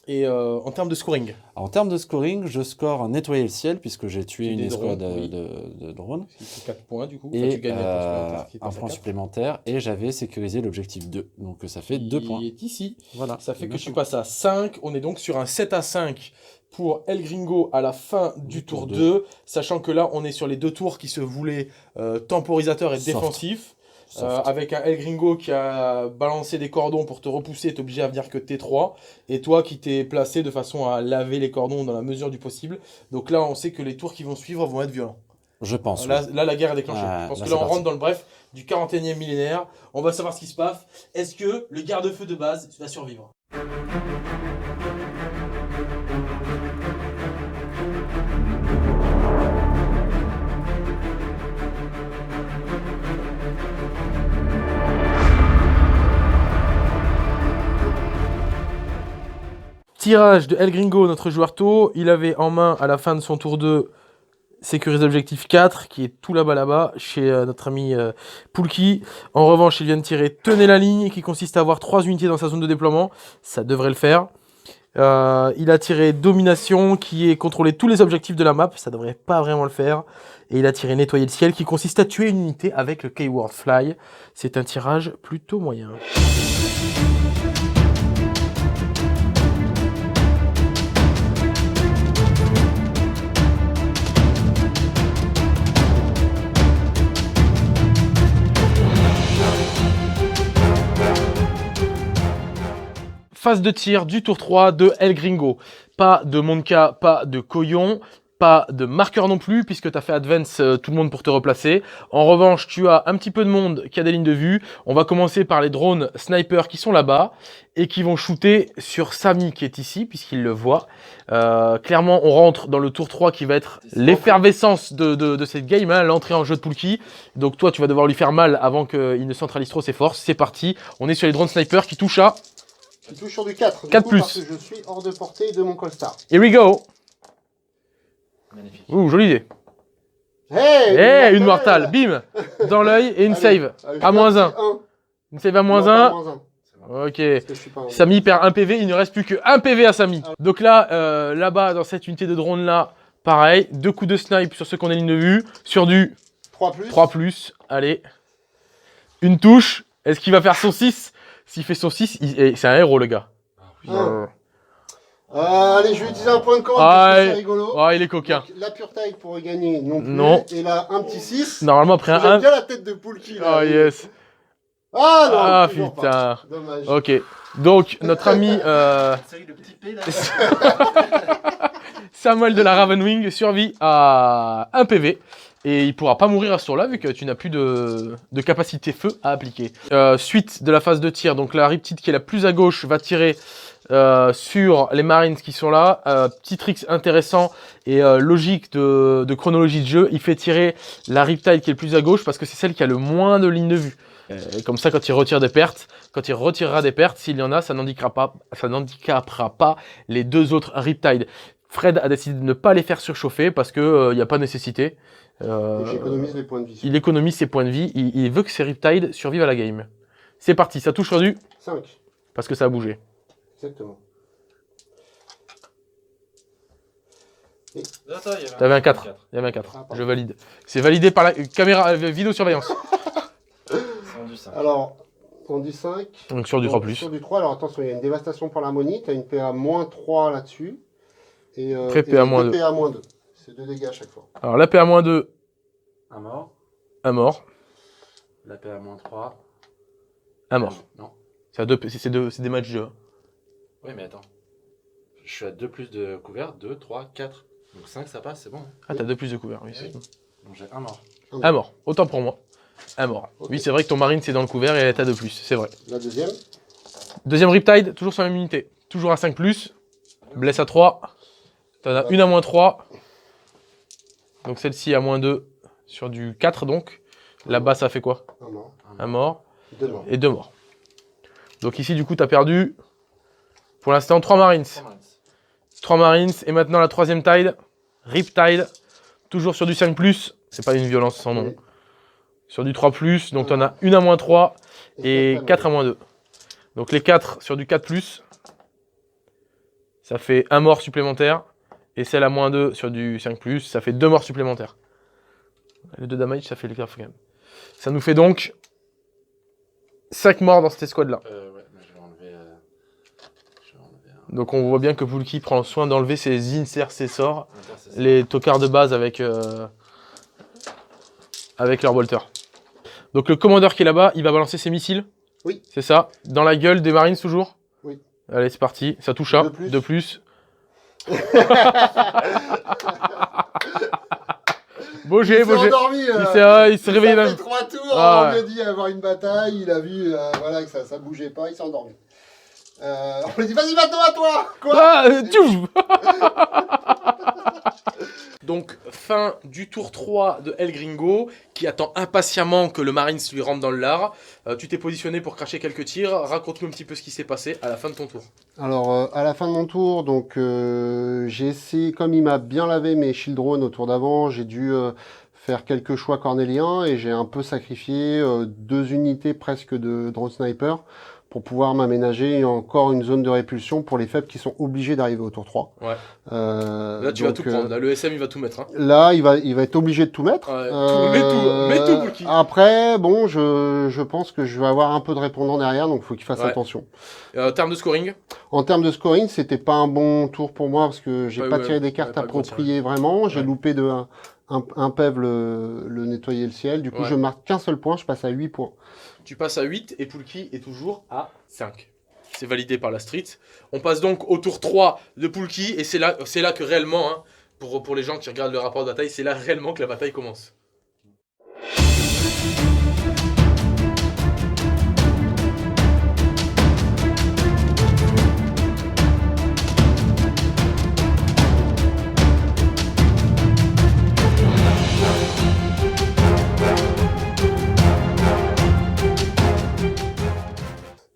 Et en termes de scoring, En termes de scoring, je score nettoyer le ciel puisque j'ai tué une des escouade drones, oui. de drones. c'est 4 points du coup. Enfin, Et tu gagnes un point supplémentaire. Et j'avais sécurisé l'objectif 2. Donc ça fait 2 points. Il est ici. Voilà. Ça fait que tu passes à 5. On est donc sur un 7 à 5 pour El Gringo à la fin du tour 2. Sachant que là, on est sur les 2 tours qui se voulaient temporisateur et Soft. défensif. Soft. Avec un El Gringo qui a balancé des cordons pour te repousser, t'es obligé à venir que T3. Et toi qui t'es placé de façon à laver les cordons dans la mesure du possible. Donc là, on sait que les tours qui vont suivre vont être violents. Je pense. Là, la guerre est déclenchée. Ouais, Je pense là, que c'est là, on parti. rentre dans le bref du 41e millénaire. On va savoir ce qui se passe. Est-ce que le garde-feu de base va survivre? Tirage de El Gringo, notre joueur tôt. Il avait en main, à la fin de son tour 2, sécuriser objectif 4, qui est tout là-bas, chez notre ami Poulki. En revanche, il vient de tirer Tenez la ligne, qui consiste à avoir 3 unités dans sa zone de déploiement. Ça devrait le faire. Il a tiré Domination, qui est contrôler tous les objectifs de la map. Ça devrait pas vraiment le faire. Et il a tiré Nettoyer le ciel, qui consiste à tuer une unité avec le Keyword Fly. C'est un tirage plutôt moyen. Phase de tir du tour 3 de El Gringo. Pas de Monka, pas de Koyon, pas de marqueur non plus, puisque tu as fait advance tout le monde pour te replacer. En revanche, tu as un petit peu de monde qui a des lignes de vue. On va commencer par les drones snipers qui sont là-bas et qui vont shooter sur Samy qui est ici, puisqu'il le voit. Clairement, on rentre dans le tour 3 qui va être l'effervescence de cette game, hein, l'entrée en jeu de Poulki. Donc toi, tu vas devoir lui faire mal avant qu'il ne centralise trop ses forces. C'est parti, on est sur les drones snipers qui touchent à... Je touche sur du 4. 4 plus. Parce que je suis hors de portée de mon Colstar. Here we go. Magnifique. Ouh, jolie idée. Hey, une mortale, bim, dans l'œil et une save. À moins 1. Une save à moins 1. Ok. Samy perd 1 PV, il ne reste plus que 1 PV à Samy. Donc là, là-bas, dans cette unité de drone là, pareil, 2 coups de snipe sur ceux qu'on a ligne de vue, sur du 3 plus. Allez. Une touche. Est-ce qu'il va faire son 6? S'il fait son 6, c'est un héros, le gars. Allez, je vais utiliser un point de commande parce que c'est rigolo. Ah, il est coquin. Donc, la pure taille pour gagner non plus. Non. Et là, un petit 6. Normalement, après un 1. J'aime bien la tête de Poulki là. Oh, yes. Ah non, Ah, toujours putain. pas. Dommage. Ok. Donc, notre ami Samuel de la Ravenwing survit à 1 PV. Et il pourra pas mourir à ce tour-là, vu que tu n'as plus de capacité feu à appliquer. Suite de la phase de tir, donc la Riptide qui est la plus à gauche va tirer sur les Marines qui sont là. Petit trick intéressant et logique de chronologie de jeu, il fait tirer la Riptide qui est le plus à gauche parce que c'est celle qui a le moins de lignes de vue. Comme ça, quand il retire des pertes, quand il retirera des pertes, s'il y en a, ça n'handicapera pas les 2 autres Riptide. Fred a décidé de ne pas les faire surchauffer parce que il n'y a pas nécessité. J'économise les points de vie. Il économise ses points de vie, il veut que ses Riptide survivent à la game. C'est parti, ça touche sur du 5. parce que ça a bougé. Exactement. T'avais un 4. Il y avait un 4. Je valide. C'est validé par la caméra vidéosurveillance. Alors, on dit 5. Donc sur du 3 plus. Sur du 3, alors attention, il y a une dévastation pour l'harmonie. Tu as une PA moins 3 là-dessus. Et PA moins 2. PA moins 2. C'est 2 dégâts à chaque fois. Alors la PA moins 2. Un mort. Un mort. La PA moins 3. Un mort. Non. C'est des matchs de jeu. Oui, mais attends. Je suis à 2 plus de couvert. 2, 3, 4. Donc 5, ça passe, c'est bon. Ah, t'as 2 plus de couvert, oui. Oui. Donc j'ai un mort. Un mort. Autant pour moi. Un mort. Okay. Oui, c'est vrai que ton marine, c'est dans le couvert et t'as 2 plus. C'est vrai. La deuxième. Deuxième Riptide, toujours sur la même unité. Toujours à 5 plus. Blesse à 3. T'en as une à moins 3. Donc celle-ci à moins 2 sur du 4 donc. Là-bas, ça fait quoi? Un mort. Un mort. 2 morts. Et 2 morts. Donc ici, du coup, t'as perdu, pour l'instant, 3 Marines. 3 Marines. Et maintenant, la troisième tide. Riptide. Toujours sur du 5+. C'est pas une violence sans nom. Oui. Sur du 3+. Donc t'en as une à moins 3 et 4 à moins 2. Donc les 4 sur du 4+. Ça fait un mort supplémentaire. Et celle à moins 2 sur du 5+, ça fait 2 morts supplémentaires. Les 2 damage, ça fait le quand même. Ça nous fait donc 5 morts dans cette escouade-là. Ouais, mais je vais enlever donc on voit bien que Poulki prend soin d'enlever ses intercessors, les tocards de base avec leur bolter. Donc le commandeur qui est là-bas, il va balancer ses missiles. Oui. C'est ça. Dans la gueule des Marines toujours. Oui. Allez, c'est parti. Ça touche à 2 plus. Beau-G. Endormi, il s'est réveillé là. Il a fait 3 tours, on lui a dit avoir une bataille, il a vu voilà, que ça bougeait pas, il s'est endormi. On lui a dit vas-y maintenant à toi. Quoi Donc, fin du tour 3 de El Gringo, qui attend impatiemment que le Marines lui rentre dans le lard. Tu t'es positionné pour cracher quelques tirs. Raconte-nous un petit peu ce qui s'est passé à la fin de ton tour. Alors, à la fin de mon tour, donc j'ai essayé, comme il m'a bien lavé mes shield drones au tour d'avant, j'ai dû faire quelques choix cornéliens et j'ai un peu sacrifié 2 unités presque de drone sniper pour pouvoir m'aménager encore une zone de répulsion pour les faibles qui sont obligés d'arriver au tour 3. Ouais. Là, tu vas tout prendre. Là, le SM, il va tout mettre. Hein. Là, il va être obligé de tout mettre. Mets tout, Poulki. Après, bon, je pense que je vais avoir un peu de répondant derrière, donc il faut qu'il fasse attention. En termes de scoring? En termes de scoring, c'était pas un bon tour pour moi parce que j'ai pas tiré des cartes appropriées vraiment. J'ai loupé de un PEV le nettoyer le ciel. Du coup, je marque qu'un seul point, je passe à 8 points. Tu passes à 8 et Poulki est toujours à 5. C'est validé par la street. On passe donc au tour 3 de Poulki et c'est là que réellement, hein, pour les gens qui regardent le rapport de bataille, c'est là réellement que la bataille commence.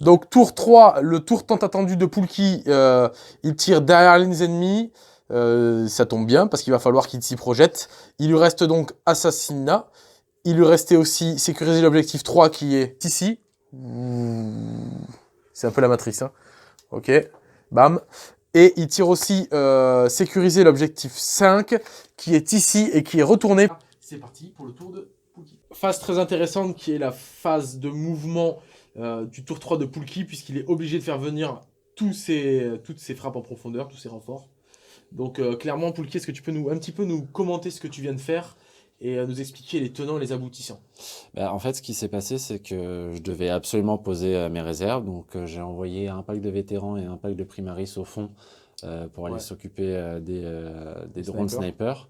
Donc tour 3, le tour tant attendu de Poulki, il tire derrière les ennemis, ça tombe bien parce qu'il va falloir qu'il s'y projette. Il lui reste donc Assassinat, il lui restait aussi sécuriser l'objectif 3 qui est ici. C'est un peu la matrice, hein. Ok, bam. Et il tire aussi sécuriser l'objectif 5 qui est ici et qui est retourné. C'est parti pour le tour de Poulki. Phase très intéressante qui est la phase de mouvement du tour 3 de Poulki, puisqu'il est obligé de faire venir toutes ces frappes en profondeur, tous ces renforts. Donc clairement, Poulki, est-ce que tu peux un petit peu nous commenter ce que tu viens de faire et nous expliquer les tenants et les aboutissants? En fait, ce qui s'est passé, c'est que je devais absolument poser mes réserves. Donc j'ai envoyé un pack de vétérans et un pack de primaris au fond pour aller s'occuper des drones snipers.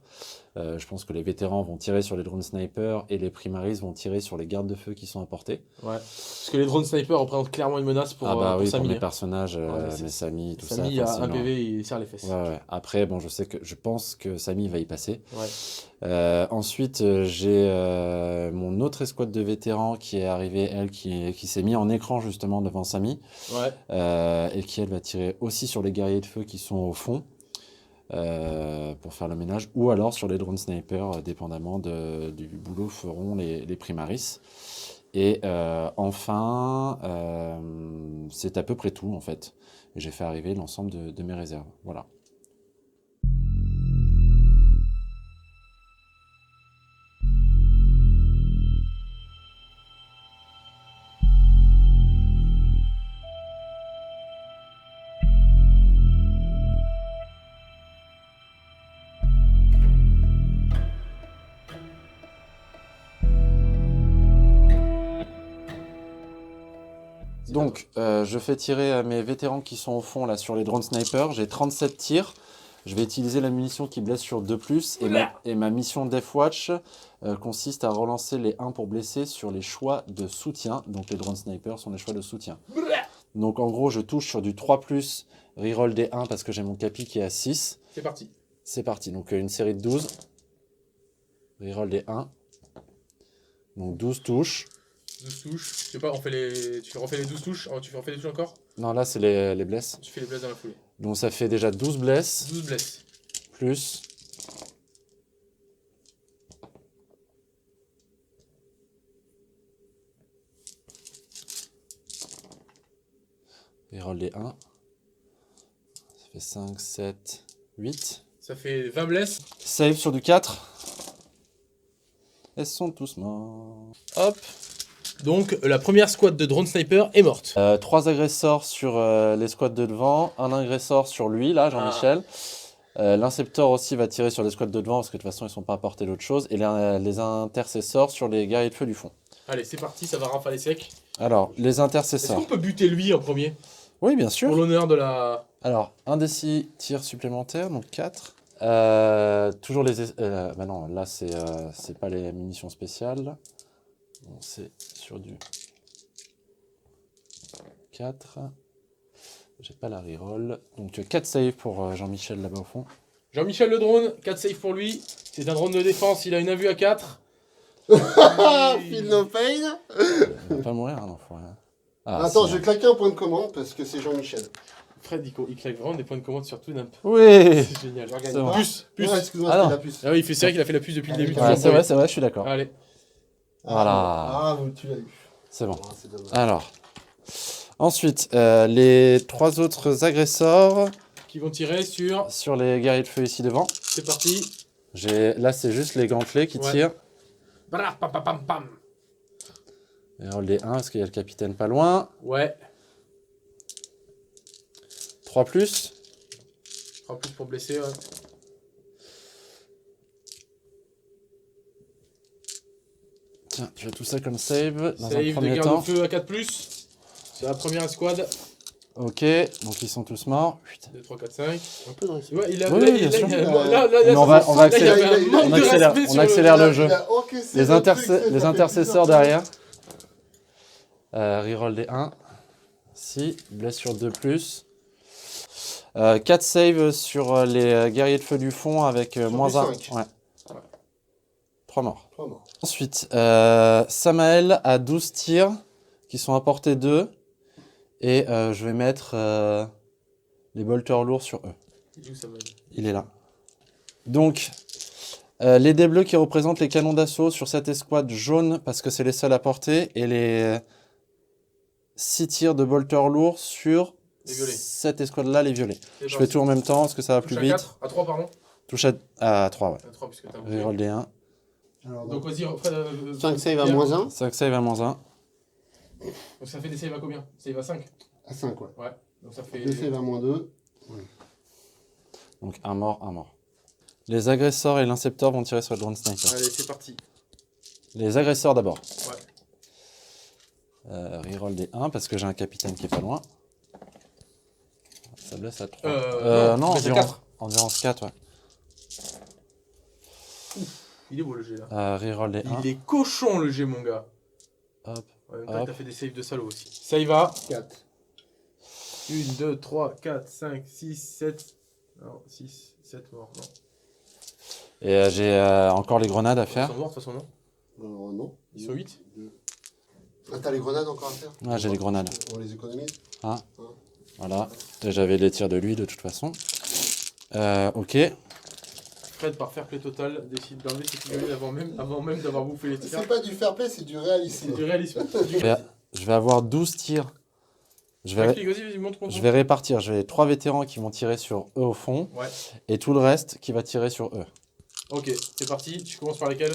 Je pense que les vétérans vont tirer sur les drones snipers et les primaris vont tirer sur les gardes de feu qui sont à portée. Ouais. Parce que les drones snipers représentent clairement une menace pour oui, Samy. Pour mes personnages, mes Samy, tout Samy, ça. Samy a un PV, il serre les fesses. Ouais. Après, bon, je pense que Samy va y passer. Ouais. Ensuite, j'ai mon autre escouade de vétérans qui est arrivée, elle, qui s'est mis en écran justement devant Samy. Ouais. Et qui, elle, va tirer aussi sur les guerriers de feu qui sont au fond. Pour faire le ménage, ou alors sur les drones snipers, dépendamment du boulot feront les primaris. Et enfin, c'est à peu près tout en fait. J'ai fait arriver l'ensemble de mes réserves. Voilà. Donc, je fais tirer mes vétérans qui sont au fond là sur les drones snipers. J'ai 37 tirs. Je vais utiliser la munition qui blesse sur 2+. Et ma mission Deathwatch consiste à relancer les 1 pour blesser sur les choix de soutien. Donc, les drones snipers sont les choix de soutien. Donc, en gros, je touche sur du 3+, reroll des 1 parce que j'ai mon capi qui est à 6. C'est parti. C'est parti. Donc, une série de 12. Reroll des 1. Donc, 12 touches. 12 touches. Je sais pas, tu refais les 12 touches. Tu refais les touches encore? Non, là, c'est les blesses. Tu fais les blesses dans la foulée. Donc, ça fait déjà 12 blesses. 12 blesses. Plus. Et roll les 1. Ça fait 5, 7, 8. Ça fait 20 blesses. Save sur du 4. Elles sont tous morts. Hop. Donc la première squad de drone sniper est morte. 3 agresseurs sur les squads de devant. Un agresseur sur lui, là, Jean-Michel. L'inceptor aussi va tirer sur les squads de devant parce que de toute façon ils sont pas à portée d'autre chose. Et les intercesseurs sur les guerriers de feu du fond. Allez, c'est parti, ça va rafaler sec. Alors, les Est-ce intercesseurs. qu'on peut buter lui en premier? Oui, bien sûr. Pour l'honneur de la... Alors, un des 6 tirs supplémentaires, donc 4. Toujours les... bah non, là c'est pas les munitions spéciales. Bon, c'est sur du 4. J'ai pas la reroll. Donc 4 saves pour Jean-Michel là-bas au fond. Jean-Michel le drone, 4 saves pour lui. C'est un drone de défense, il a une invue à 4. Feel no pain. Il va pas mourir, hein, l'enfoiré. Ah, Attends, si, je vais claquer un point de commande parce que c'est Jean-Michel. Fred, il claque vraiment des points de commande sur tout Dump. Oui. C'est génial. Je regarde C'est bon. pas. Puce, puce. Non, excuse-moi, Ah c'était non. la puce. Ah oui, c'est vrai qu'il a fait la puce depuis le début. Ouais, Ouais, c'est vrai, je suis d'accord. Allez. Voilà. Ah, tu l'as eu. C'est bon. Ah, c'est dommage. Alors. Ensuite, les 3 autres agresseurs Qui vont tirer sur. sur les guerriers de feu ici devant. C'est parti. Là, c'est juste les gantelets qui Ouais. tirent. Brah, pam, pam, pam, pam. Et roll les 1 parce qu'il y a le capitaine pas loin. Ouais. 3 plus. 3 plus pour blesser, ouais. Tiens, tu as tout ça comme save dans un Save de premier garde temps. de feu à 4 plus. C'est la première escouade. Ok, donc ils sont tous morts. Putain. 2, 3, 4, 5. Un peu de respect. Ouais, il a. Oui, là, bien il- sûr. là, il y a- Ouais. là, Mais on va là, il y avait accélérer- un manque on de accélère- respect on sur accélère le jeu. Il a encaissé Les, le truc, ça les fait intercesseurs plusieurs derrière. Reroll des 1. Si, blessure 2 plus. 4 saves sur les guerriers de feu du fond avec Sur moins du 1. 5. Ouais. 3 morts. 3 morts. Ensuite, Samael a 12 tirs qui sont à portée 2. Et je vais mettre les bolters lourds sur eux. Il est où, ça va aller ? Il est là. Donc, les dés bleus qui représentent les canons d'assaut sur cette escouade jaune parce que c'est les seuls à porter. Et les 6 tirs de bolters lourds sur Les violets. cette escouade-là, les violets. C'est Je parti. fais tout en même temps parce que ça va Touche plus à vite. 4, à 3, pardon. Touche à 3, ouais. À 3, puisque t'as bougé. Reroll des 1. Alors, Donc, vas-y, Fred. 5 save à Pierre. moins 1. 5 save à moins 1. Donc, ça fait des saves à combien ? Save à 5. À 5, ouais. Ouais. Donc, ça fait. 2 save à moins 2. Donc un mort, un mort. Les agresseurs et l'incepteur vont tirer sur le drone sniper. Allez, c'est parti. Les agresseurs d'abord. Ouais. Reroll des 1 parce que j'ai un capitaine qui est pas loin. Ça blesse à 3. Non, blesse à environ, 4. environ 4, ouais. Il est beau le G là. Reroll des 1. Il est cochon le G, mon gars. Hop. En même temps, Hop. t'as fait des saves de salaud aussi. Save à 4. 1, 2, 3, 4, 5, 6, 7. Non, 6, 7 morts. Non. Et j'ai encore les grenades à Ils faire. sont morts de toute façon, non Non. Ils sont 8. Ah, t'as les grenades encore à faire? Ah, j'ai les grenades. On les économise? Voilà. Et j'avais les tirs de lui de toute façon. Ok. Fred, par fair play total, décide d'enlever ses figurines avant même d'avoir bouffé les tirs. C'est pas du fair play, c'est du réalisme. C'est du réalisme. Je vais avoir 12 tirs. Je vais, Vas-y, montre je vais répartir. J'ai 3 vétérans qui vont tirer sur eux au fond. Ouais. Et tout le reste qui va tirer sur eux. Ok, c'est parti. Tu commences par lesquels?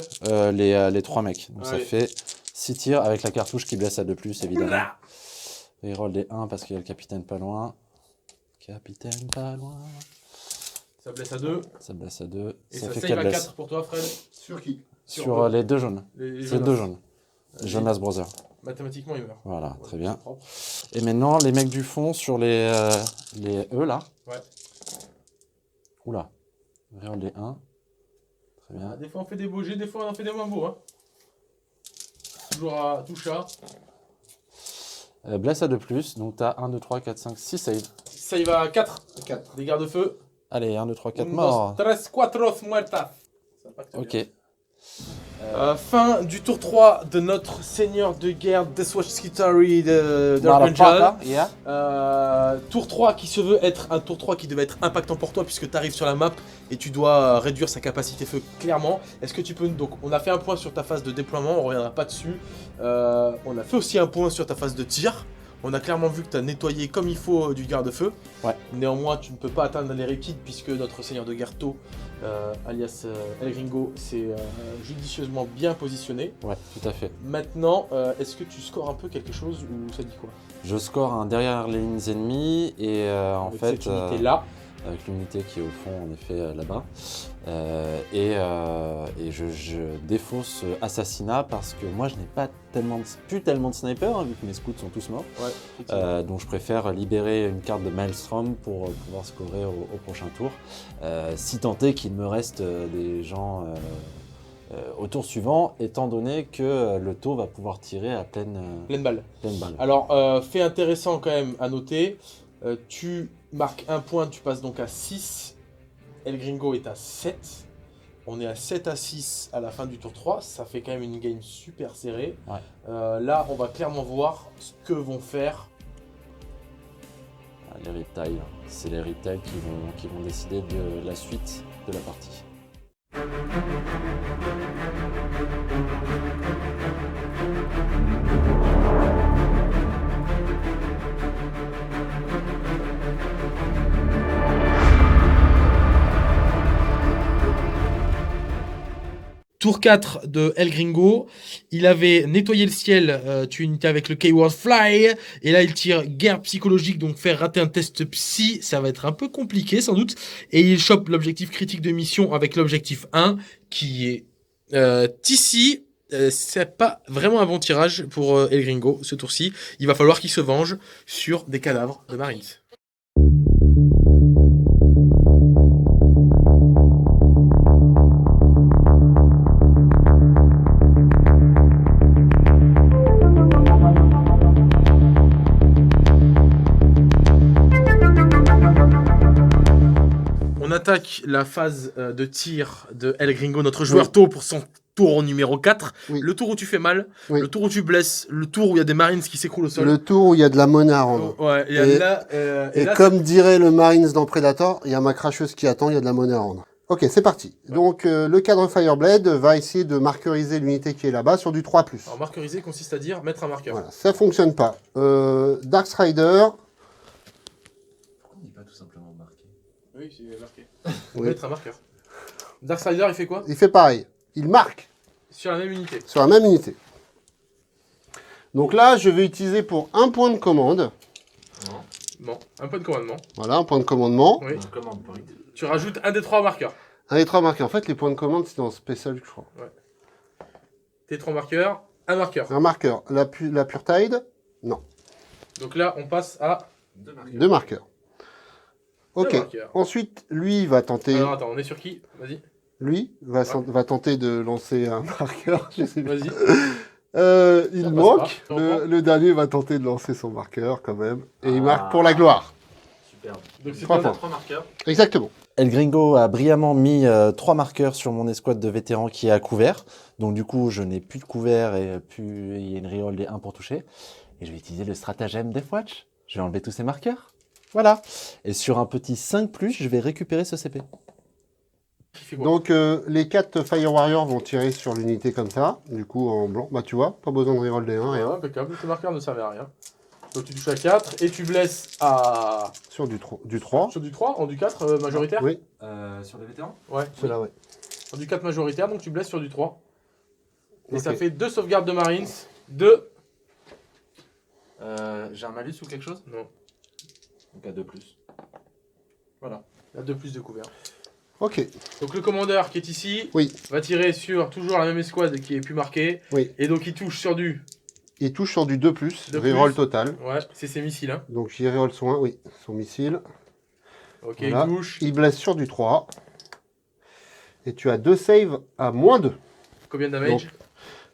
Les 3 mecs. Donc ça Allez. fait 6 tirs avec la cartouche qui blesse à 2 plus évidemment. Reroll des 1 parce qu'il y a le capitaine pas loin. Capitaine pas loin. Ça blesse à 2. Ça blesse à 2. Et Ça ça fait save 4 à blesses. 4 pour toi, Fred. Sur qui? Sur les 2 jaunes. Les C'est 2 jaunes. Vas-y. Jonas Brothers. Mathématiquement, il meurt. Voilà, Ouais, très bien. c'est propre. Et maintenant, les mecs du fond sur les E là. Ouais. Oula. Reroll des 1. Très bien. Ah, des fois, on fait des beaux jets, des fois, on en fait des moins beaux. Hein. Toujours à touche à. Blesse à 2 plus. Donc t'as 1, 2, 3, 4, 5, 6 saves. Save à 4. 4. Des garde-feu. Allez, 1, 2, 3, 4 Unos, morts. tres, cuatros muertas. Ça impacte bien. Ok. Fin du tour 3 de notre seigneur de guerre Deathwatch Skitari de Motherfucker, yeah. Tour 3 qui se veut être un tour 3 qui devait être impactant pour toi puisque tu arrives sur la map et tu dois réduire sa capacité feu clairement. Est-ce que tu peux... Donc on a fait un point sur ta phase de déploiement, on reviendra pas dessus. On a fait aussi un point sur ta phase de tir. On a clairement vu que tu as nettoyé comme il faut du garde-feu. Ouais. Néanmoins, tu ne peux pas atteindre les riptides puisque notre seigneur de guerre To, alias El Gringo, s'est judicieusement bien positionné. Ouais, tout à fait. Maintenant, est-ce que tu scores un peu quelque chose ou ça dit quoi? Je score un derrière les lignes ennemies et en Avec fait, cette unité-là. avec l'unité qui est au fond, en effet, là-bas. Et je défausse assassinat parce que moi, je n'ai pas plus tellement de snipers, hein, vu que mes scouts sont tous morts. Ouais, effectivement. Donc je préfère libérer une carte de Maelstrom pour pouvoir scorer au prochain tour. Si tant est qu'il me reste des gens au tour suivant, étant donné que le taux va pouvoir tirer à pleine balle. balle. Alors, fait intéressant quand même à noter, tu marques un point, tu passes donc à 6. El Gringo est à 7. On est à 7 à 6 à la fin du tour 3. Ça fait quand même une game super serrée. Ouais. Là, on va clairement voir ce que vont faire. Les reptiles, c'est les reptiles qui vont décider de la suite de la partie. Tour 4 de El Gringo, il avait nettoyé le ciel, tué une unité avec le Keyword Fly, et là il tire guerre psychologique, donc faire rater un test psy, ça va être un peu compliqué sans doute, et il chope l'objectif critique de mission avec l'objectif 1, qui est ici. C'est pas vraiment un bon tirage pour El Gringo ce tour-ci, il va falloir qu'il se venge sur des cadavres de Marines. On attaque la phase de tir de El Gringo, notre joueur tôt pour son tour numéro 4. Oui. Le tour où tu fais mal, Oui. le tour où tu blesses, le tour où il y a des Marines qui s'écroulent au sol. Le tour où il y a de la monnaie à rendre. Oh, ouais, il y a Et- là, Et là, comme dirait le Marines dans Predator, il y a ma cracheuse qui attend, il y a de la monnaie à rendre. Ok, c'est parti. Donc le cadre Fireblade va essayer de marqueriser l'unité qui est là-bas sur du 3+. Alors, marqueriser consiste à dire mettre un marqueur. Voilà, ça fonctionne pas. Darkstrider, Pourquoi on dit pas tout simplement marqué? Oui, c'est marqué. Oui. Mettre un marqueur. Darkstrider, il fait quoi? il fait pareil. Il marque Sur la même unité. sur la même unité. Donc là, je vais utiliser pour un point de commande. Bon, un point de commandement. Voilà, un point de commandement. Oui. Tu rajoutes un des 3 marqueurs. Un des 3 marqués. En fait, les points de commande, c'est dans Special, je crois. Tes 3 marqueurs, un marqueur. Un marqueur. La Pure Tide, Donc là, on passe à 2 marqueurs. Ok. 2 marqueurs. Ensuite, lui va tenter. Alors attends, on est sur qui? Vas-y. Lui va tenter de lancer un marqueur. Je sais pas. Vas-y. Il Ça manque. passe pas. On prend. Le dernier va tenter de lancer son marqueur quand même. Et il marque pour la gloire. Superbe. Donc c'est 3 pas points. marqueurs. Exactement. El Gringo a brillamment mis 3 marqueurs sur mon escouade de vétérans qui est à couvert. Donc du coup, je n'ai plus de couvert et il y a une reroll des 1 pour toucher. Et je vais utiliser le stratagème Deathwatch. Je vais enlever tous ces marqueurs. Voilà. Et sur un petit 5+, je vais récupérer ce CP. qui fait quoi? Donc les 4 Fire Warriors vont tirer sur l'unité comme ça. Du coup, en blanc. Bah tu vois, pas besoin de reroll des 1, rien. Impeccable, tes marqueurs ne servaient à rien. Donc tu touches à 4 et tu blesses à... Sur du 3. Sur du 3, en du 4 majoritaire? Oui, Sur les vétérans? Ouais. c'est là, ouais. Sur du 4 majoritaire, donc tu blesses sur du 3. Et Ok. ça fait 2 sauvegardes de Marines, 2... J'ai un malus ou quelque chose? Non, Donc à 2+. voilà. Il y a 2 plus de couvert. Ok. Donc le commandeur qui est ici Oui. va tirer sur toujours la même escouade qui est plus marquée. Oui. Et donc il touche sur du... Il touche sur du 2+, 2+. reroll total. Ouais, c'est ses missiles. Hein. Donc j'y reroll son 1, oui, son missile. Ok, Voilà. il touche. Il blesse sur du 3. Et tu as 2 saves à -2. Combien de damage?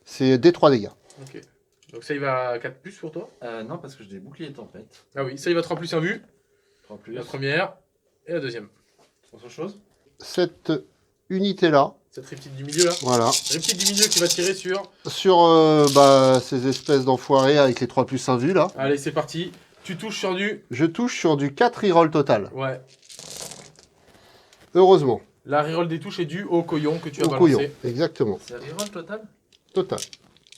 C'est des 3 dégâts. Ok. Donc ça il va à 4 plus pour toi? Non, parce que j'ai des boucliers tempête. Ah oui, ça il va 3 plus 1 vue. 3+. La première et la deuxième. Autre chose? Cette unité-là, Cette reptile du milieu là. voilà, Reptile du milieu qui va tirer sur... sur ces espèces d'enfoirés avec les 3+1 vus là, Allez, c'est parti. Tu touches sur du... je touche sur du 4 reroll total. Ouais. Heureusement. La reroll des touches est due au couillon que tu as Au balancé. couillon, exactement. C'est un reroll total? Total.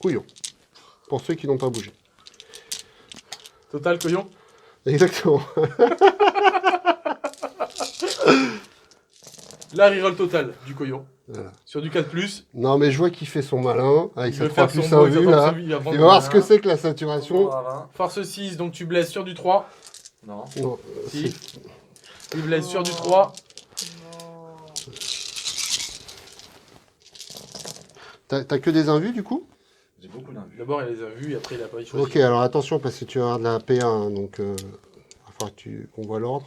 Couillon. Pour ceux qui n'ont pas bougé. Total couillon. Exactement. La reroll totale du couillon. Voilà. Sur du 4+. Non mais je vois qu'il fait son malin avec Il sa veut faire 3+1 son vue beau, là. il va Il prendre va voir le ce que c'est que la saturation. Force 6, donc tu blesses sur du 3. Non. Non, Si. Tu blesses sur du 3. T'as que des invus du coup? J'ai beaucoup d'invus. D'abord, il les a vus et après, il a pas choisi. Ok, alors attention parce que tu vas avoir de la PA, hein, donc il va falloir qu'on voit l'ordre.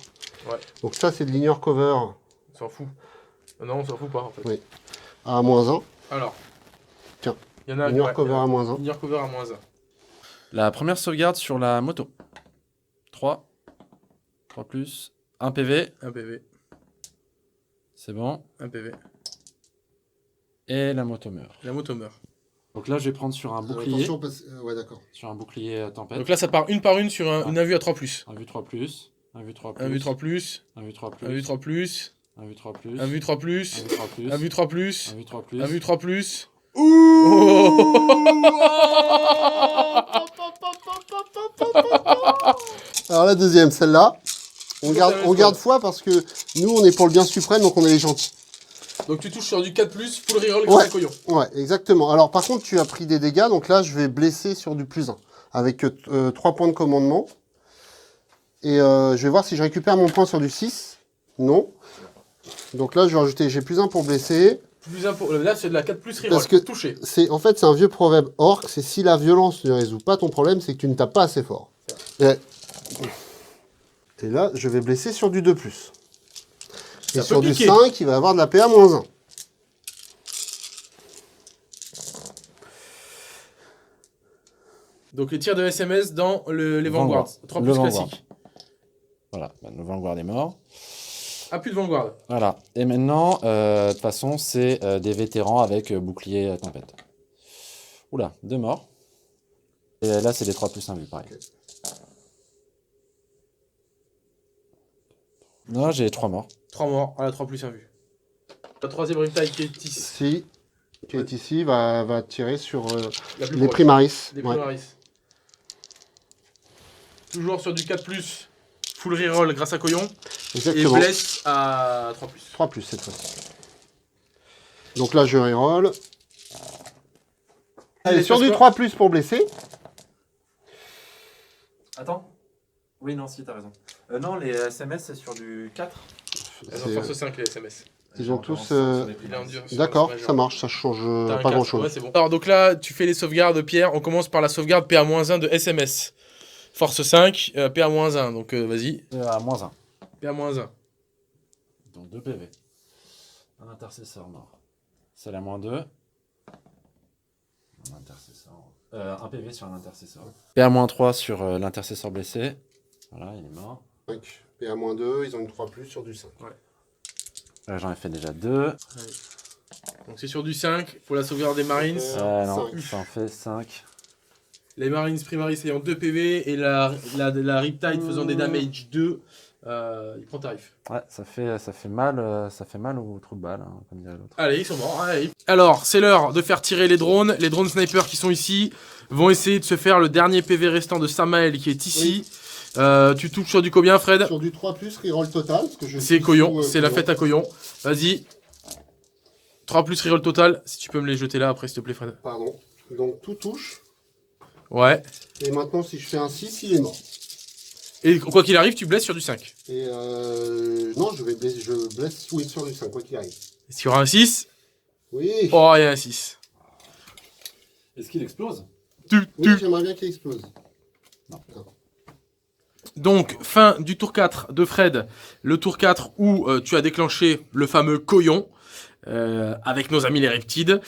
Ouais. Donc ça c'est de l'ignore cover On s'en fout. Non, on s'en fout pas en fait. Oui. à -1. Alors. Tiens. Il y en a Ignore ouais, cover à -1. Ignore cover à -1. La première sauvegarde sur la moto. 3. 3+. 1 PV. 1 PV. C'est bon. Un PV. Et la moto meurt. La moto meurt. Donc là, je vais prendre sur un bouclier. Attention, ouais, d'accord. Sur un bouclier tempête. Donc là, ça part une par une sur une invue à 3+. Un vue 3+. Un vue 3+. Un vue 3+. Un vue 3+. Un vue 3+. Un vue 3+. Un vue 3+. Un vue 3+. Un vue 3+. Un vue 3+. Un vue 3+. Alors la deuxième, celle-là. On garde foi parce que nous, on est pour le bien suprême, donc on est les gentils. Donc tu touches sur du 4+, full reroll grâce à Coyon. Ouais, exactement. Alors par contre, tu as pris des dégâts, donc là, je vais blesser sur du +1. Avec 3 points de commandement. Et je vais voir si je récupère mon point sur du 6. Non. Donc là, je vais rajouter, j'ai +1 pour blesser. Là, c'est de la 4+ reroll. Parce que touché. En fait, c'est un vieux proverbe orc, c'est si la violence ne résout pas ton problème, c'est que tu ne tapes pas assez fort. Et là, je vais blesser sur du 2+. Et sur du 5, il va avoir de la PA-1. Donc les tirs de SMS dans les Vanguard. Vanguard. 3+ Le Vanguard. classique. Voilà, le Vanguard est mort. Ah, plus de Vanguard. Voilà. Et maintenant, de toute façon, c'est des vétérans avec bouclier tempête. Oula, 2 morts. Et là, c'est des 3+1 vue, pareil. Non, j'ai 3 morts. 3 morts à la 3+1 vue. La troisième riptide qui est ici. Qui est ici, va tirer sur La plus les proche. primaris. Les Ouais. primaris. Toujours sur du 4+, full reroll grâce à Coyon. Exactement. Et bless à 3+. 3+ cette fois-ci. Donc là, je reroll. Allez, sur du 3+ pour blesser. Attends. Oui, non, si, t'as raison. Non, les SMS, c'est sur du 4. Elles ont force 5 les SMS. Ils ont tous... Il est en dur sur D'accord, le ça marche, ça change T'as un pas 4. grand-chose. Ouais, c'est bon. Alors donc là, tu fais les sauvegardes, Pierre. On commence par la sauvegarde PA-1 de SMS. Force 5, PA-1. Donc vas-y. À -1. PA-1. Donc 2 PV. Un intercesseur mort. C'est la -2. Un intercesseur. Un PV sur un intercesseur. PA-3 sur l'intercesseur blessé. Voilà, il est mort. 5. PA-2, ils ont une 3+ sur du 5. J'en ai fait déjà 2. Donc c'est sur du 5 pour la sauvegarde des Marines. Non, 5. ça en fait 5. Les Marines Primaris ayant 2 PV et la Riptide faisant des damage 2, il prend tarif. Ouais, ça fait mal au trou de balle, hein, comme dirait l'autre. Allez, ils sont morts. Allez. Alors, c'est l'heure de faire tirer les drones. Les drones snipers qui sont ici vont essayer de se faire le dernier PV restant de Samael qui est ici. Tu touches sur du combien, Fred? Sur du 3+, reroll total. C'est Coyon, c'est la fête à Coyon. Vas-y. 3+ reroll total. Si tu peux me les jeter là après, s'il te plaît, Fred. Pardon. Donc tout touche. Ouais. Et maintenant, si je fais un 6, il est mort. Et quoi qu'il arrive, tu blesses sur du 5. Et non, je blesse oui, sur du 5, quoi qu'il arrive. Sur un 6. Oui. Oh, il y a un 6. Est-ce qu'il explose? Oui, j'aimerais bien qu'il explose. Non. Donc, fin du tour 4 de Fred. Le tour 4 où tu as déclenché le fameux Coyon avec nos amis les Reptides.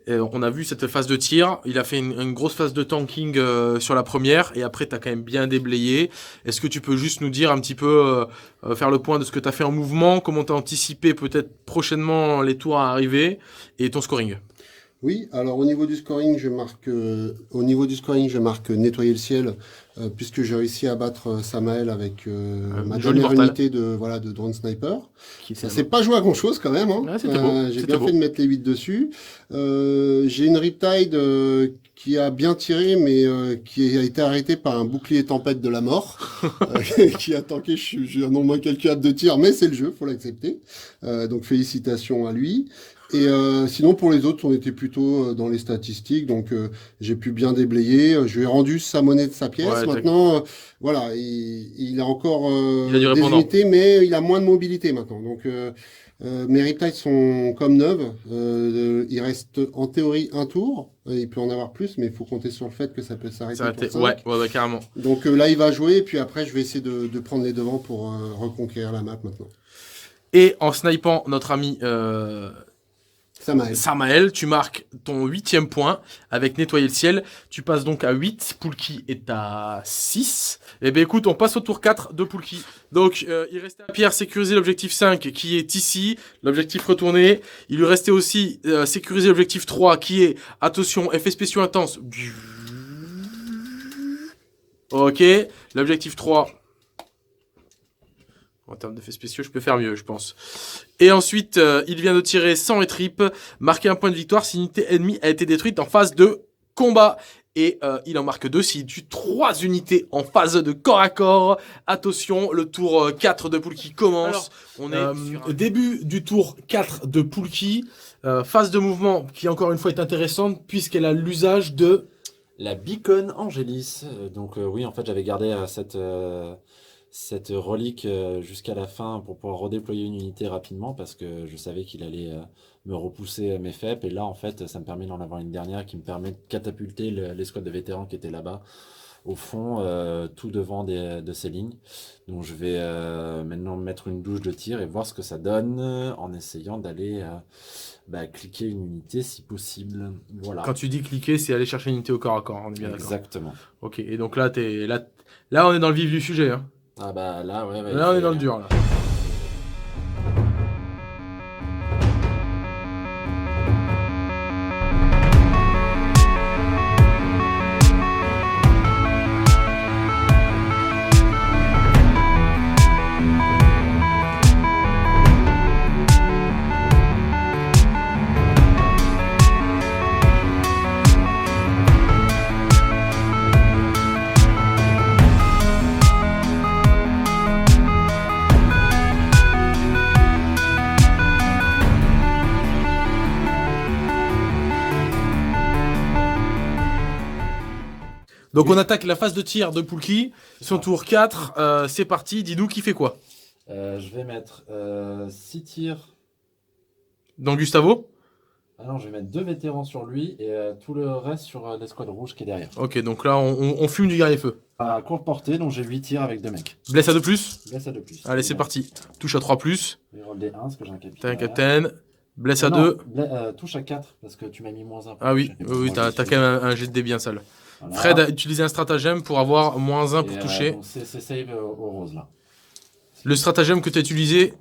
On a vu cette phase de tir. Il a fait une grosse phase de tanking sur la première. Et après, tu as quand même bien déblayé. Est-ce que tu peux juste nous dire un petit peu, faire le point de ce que tu as fait en mouvement, comment tu as anticipé peut-être prochainement les tours à arriver et ton scoring? Oui, alors au niveau du scoring, je marque nettoyer le ciel, puisque j'ai réussi à battre Samael avec ma joli dernière mortal. unité de drone sniper. Ça s'est pas joué à grand chose quand même. Hein. Ouais, c'était beau. J'ai C'était bien beau. fait de mettre les 8 dessus. J'ai une Riptide qui a bien tiré, mais qui a été arrêtée par un bouclier tempête de la mort, qui a tanké. J'ai un nombre incalculable de tirs, mais c'est le jeu, faut l'accepter. Donc félicitations à lui. Et sinon, pour les autres, on était plutôt dans les statistiques, donc j'ai pu bien déblayer. Je lui ai rendu sa monnaie de sa pièce. Ouais, maintenant, voilà, il a encore Il a du des répondant. unités, mais il a moins de mobilité maintenant. Donc, mes Riptides sont comme neuves. Il reste en théorie un tour. Il peut en avoir plus, mais il faut compter sur le fait que ça peut s'arrêter pour 5. Ouais, carrément. Donc là, il va jouer, et puis après, je vais essayer de prendre les devants pour reconquérir la map maintenant. Et en snipant notre ami Samael. Samael, tu marques ton 8e point avec nettoyer le ciel. Tu passes donc à 8. Poulki est à 6. Eh bien écoute, on passe au tour 4 de Poulki. Donc il restait à Pierre sécuriser l'objectif 5 qui est ici. L'objectif retourné. Il lui restait aussi sécuriser l'objectif 3 qui est, attention, effets spéciaux intenses. Ok, l'objectif 3. En termes d'effets spéciaux, je peux faire mieux, je pense. Et ensuite, il vient de tirer 100 et trip, marquer un point de victoire si l'unité ennemie a été détruite en phase de combat. Et il en marque 2 s'il tue 3 unités en phase de corps à corps. Attention, le tour 4 de Poulki commence. Alors, on est au début du tour 4 de Poulki. Phase de mouvement qui, encore une fois, est intéressante puisqu'elle a l'usage de... La Beacon Angélis. Donc oui, en fait, j'avais gardé cette relique jusqu'à la fin pour pouvoir redéployer une unité rapidement parce que je savais qu'il allait me repousser mes FEP. Et là, en fait, ça me permet d'en avoir une dernière qui me permet de catapulter l'escouade de vétérans qui était là-bas, au fond, tout devant de ces lignes. Donc je vais maintenant mettre une douche de tir et voir ce que ça donne en essayant d'aller cliquer une unité si possible. Voilà. Quand tu dis cliquer, c'est aller chercher une unité au corps à corps, on est bien d'accord. Exactement. Ok, et donc là, là, on est dans le vif du sujet. Hein. Ah bah là, ouais. Là, on est dans le dur. Là. Donc on attaque la phase de tir de Poulki. Son tour 4, c'est parti. Dis-nous qui fait quoi? Je vais mettre 6 tirs. Dans Gustavo? Ah non, je vais mettre 2 vétérans sur lui et tout le reste sur l'escouade rouge qui est derrière. Ok, donc là on fume du guerrier feu. À courte portée, donc j'ai 8 tirs avec 2 mecs. Blesse à 2+. Blesse à 2+. Allez, c'est parti. Touche à 3+. Je roll des 1 parce que j'ai un capitaine. T'as un capitaine. Blesse à Non, 2. touche à 4 parce que tu m'as mis -1. Ah oui, oui, t'as quand même un jet de dés bien sale. Voilà. Fred a utilisé un stratagème pour avoir -1 pour toucher. donc c'est save au rose là. Le stratagème que tu as utilisé,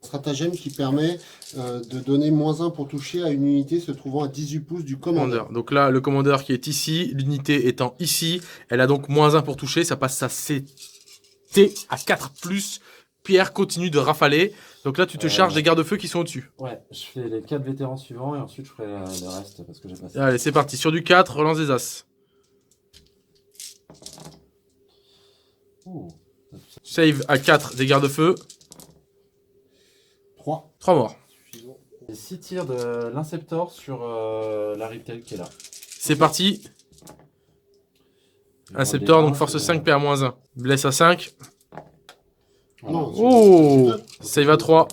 Stratagème qui permet de donner -1 pour toucher à une unité se trouvant à 18 pouces du commandeur. donc là, le commandeur qui est ici, l'unité étant ici, elle a donc -1 pour toucher, ça passe sa CT à 4+. Pierre continue de rafaler. Donc là, tu te charges des garde-feux qui sont au-dessus. Ouais, je fais les 4 vétérans suivants et ensuite je ferai le reste parce que j'ai passé. Allez, c'est parti. Sur du 4, relance des As. Ouh. Save à 4 des garde-feux. 3. 3 morts. Et 6 tirs de l'Inceptor sur la Riptail qui est là. C'est parti. Inceptor, donc force 5, PA -1. Blesse à 5. Non, Oh, save à 3.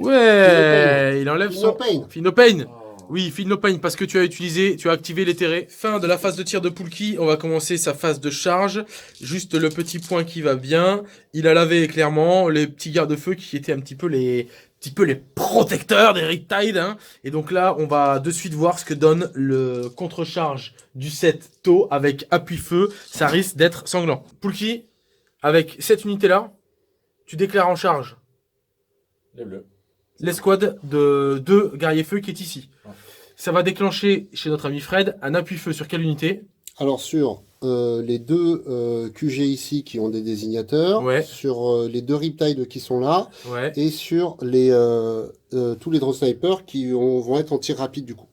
Ouais, il enlève son... Pain. Feel no pain. Oh. Oui, Feel no pain, parce que tu as activé l'éthéré. Fin de la phase de tir de Poulki. On va commencer sa phase de charge. Juste le petit point qui va bien. Il a lavé clairement les petits garde-feux qui étaient un petit peu les protecteurs des Riptide. Hein. Et donc là, on va de suite voir ce que donne le contre-charge du 7 taux avec appui-feu. Ça risque d'être sanglant. Poulki, avec cette unité-là, tu déclares en charge Les bleus. l'escouade de 2 guerriers-feu qui est ici. Ça va déclencher chez notre ami Fred un appui-feu sur quelle unité? Alors sur les 2 QG ici qui ont des désignateurs, Ouais. sur les 2 Riptide qui sont là, Ouais. et sur les tous les drone snipers qui vont être en tir rapide du coup.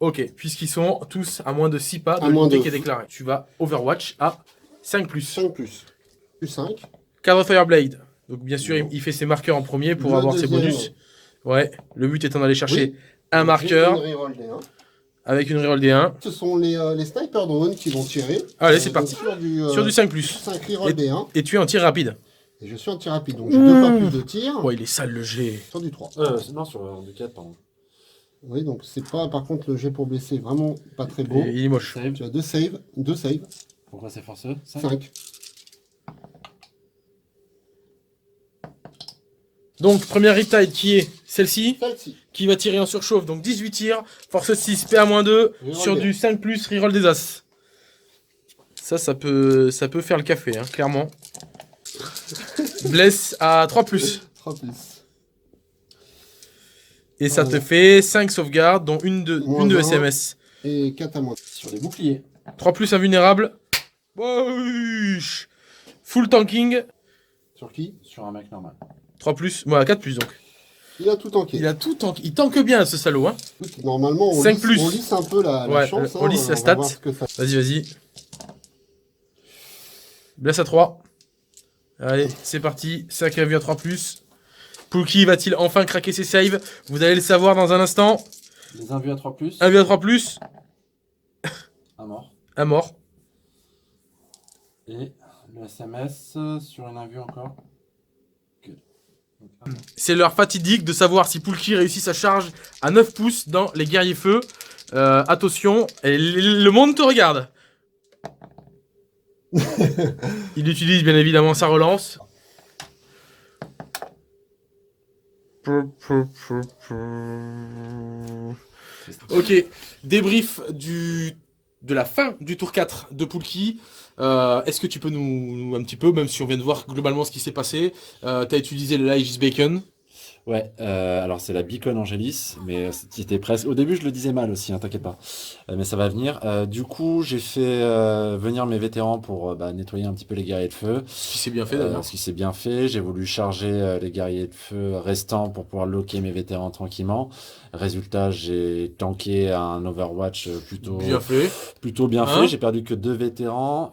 Ok, puisqu'ils sont tous à moins de 6 pas de À moins l'unité de- qui est déclarée. Tu vas Overwatch à 5+. 5+. Plus 5. Cadre Fireblade. Donc bien sûr, Non. il fait ses marqueurs en premier pour Le avoir ses deuxième. bonus. Ouais, le but étant d'aller chercher Oui. un marqueur J'ai une reroll des 1. avec une reroll D1. Ce sont les sniper drones qui vont tirer. Allez, c'est parti. Sur du 5+. 5 reroll des 1. Et tu es en tir rapide. Et je suis en tir rapide, donc j'ai 2 fois plus de tirs. Ouais, il est sale le jet. Sur du 3. Non, sur du 4, pardon. Oui, donc c'est pas, par contre, le jet pour blesser, vraiment pas très beau. Et il est moche. Save. Tu as 2 saves, 2 saves, Pourquoi c'est forceux 5. Donc, première Riptide qui est Celle-ci, Celle-ci. qui va tirer en surchauffe, donc 18 tirs, force 6, PA-2, Reroll sur des du 5+, reroll des As. Ça peut faire le café, hein, clairement. Bless à 3+. 3 plus. Et ça Voilà. te fait 5 sauvegardes, dont une de Moins un. SMS. Et 4 à moins. Sur les boucliers. 3+ invulnérable. Wesh. Full tanking. Sur qui? Sur un mec normal. 3+, voilà, 4+, donc. Il a tout tanké. Il a tout tank. Il tank bien, ce salaud, hein. Écoute, normalement, on 5 lisse, plus. on lisse un peu la Ouais, chance. on lisse la va stat. voir ce que ça- Vas-y, vas-y. Bless à 3. Allez, c'est parti. Sacré vue à 3+. Pookie va-t-il enfin craquer ses saves? Vous allez le savoir dans un instant. Les invus à 3+. 1 vue à 3+. Un mort. Un mort. Et le SMS sur une invue encore. Good. Donc, un mort. C'est l'heure fatidique de savoir si Pookie réussit sa charge à 9 pouces dans les guerriers feu. Attention, et le monde te regarde. Il utilise bien évidemment sa relance. Ok, débrief de la fin du tour 4 de Pookie. Est-ce que tu peux nous un petit peu, même si on vient de voir globalement ce qui s'est passé, t'as utilisé le Aegis Bacon. Ouais, alors c'est la Beacon Angelis, mais c'était presque. Au début, je le disais mal aussi, hein, t'inquiète pas. Mais ça va venir. Du coup, j'ai fait venir mes vétérans pour nettoyer un petit peu les guerriers de feu. Ce qui s'est bien fait d'ailleurs. Ce qui s'est bien fait. J'ai voulu charger les guerriers de feu restants pour pouvoir locker mes vétérans tranquillement. Résultat, j'ai tanké un Overwatch plutôt Bien fait. bien Hein fait. J'ai perdu que 2 vétérans,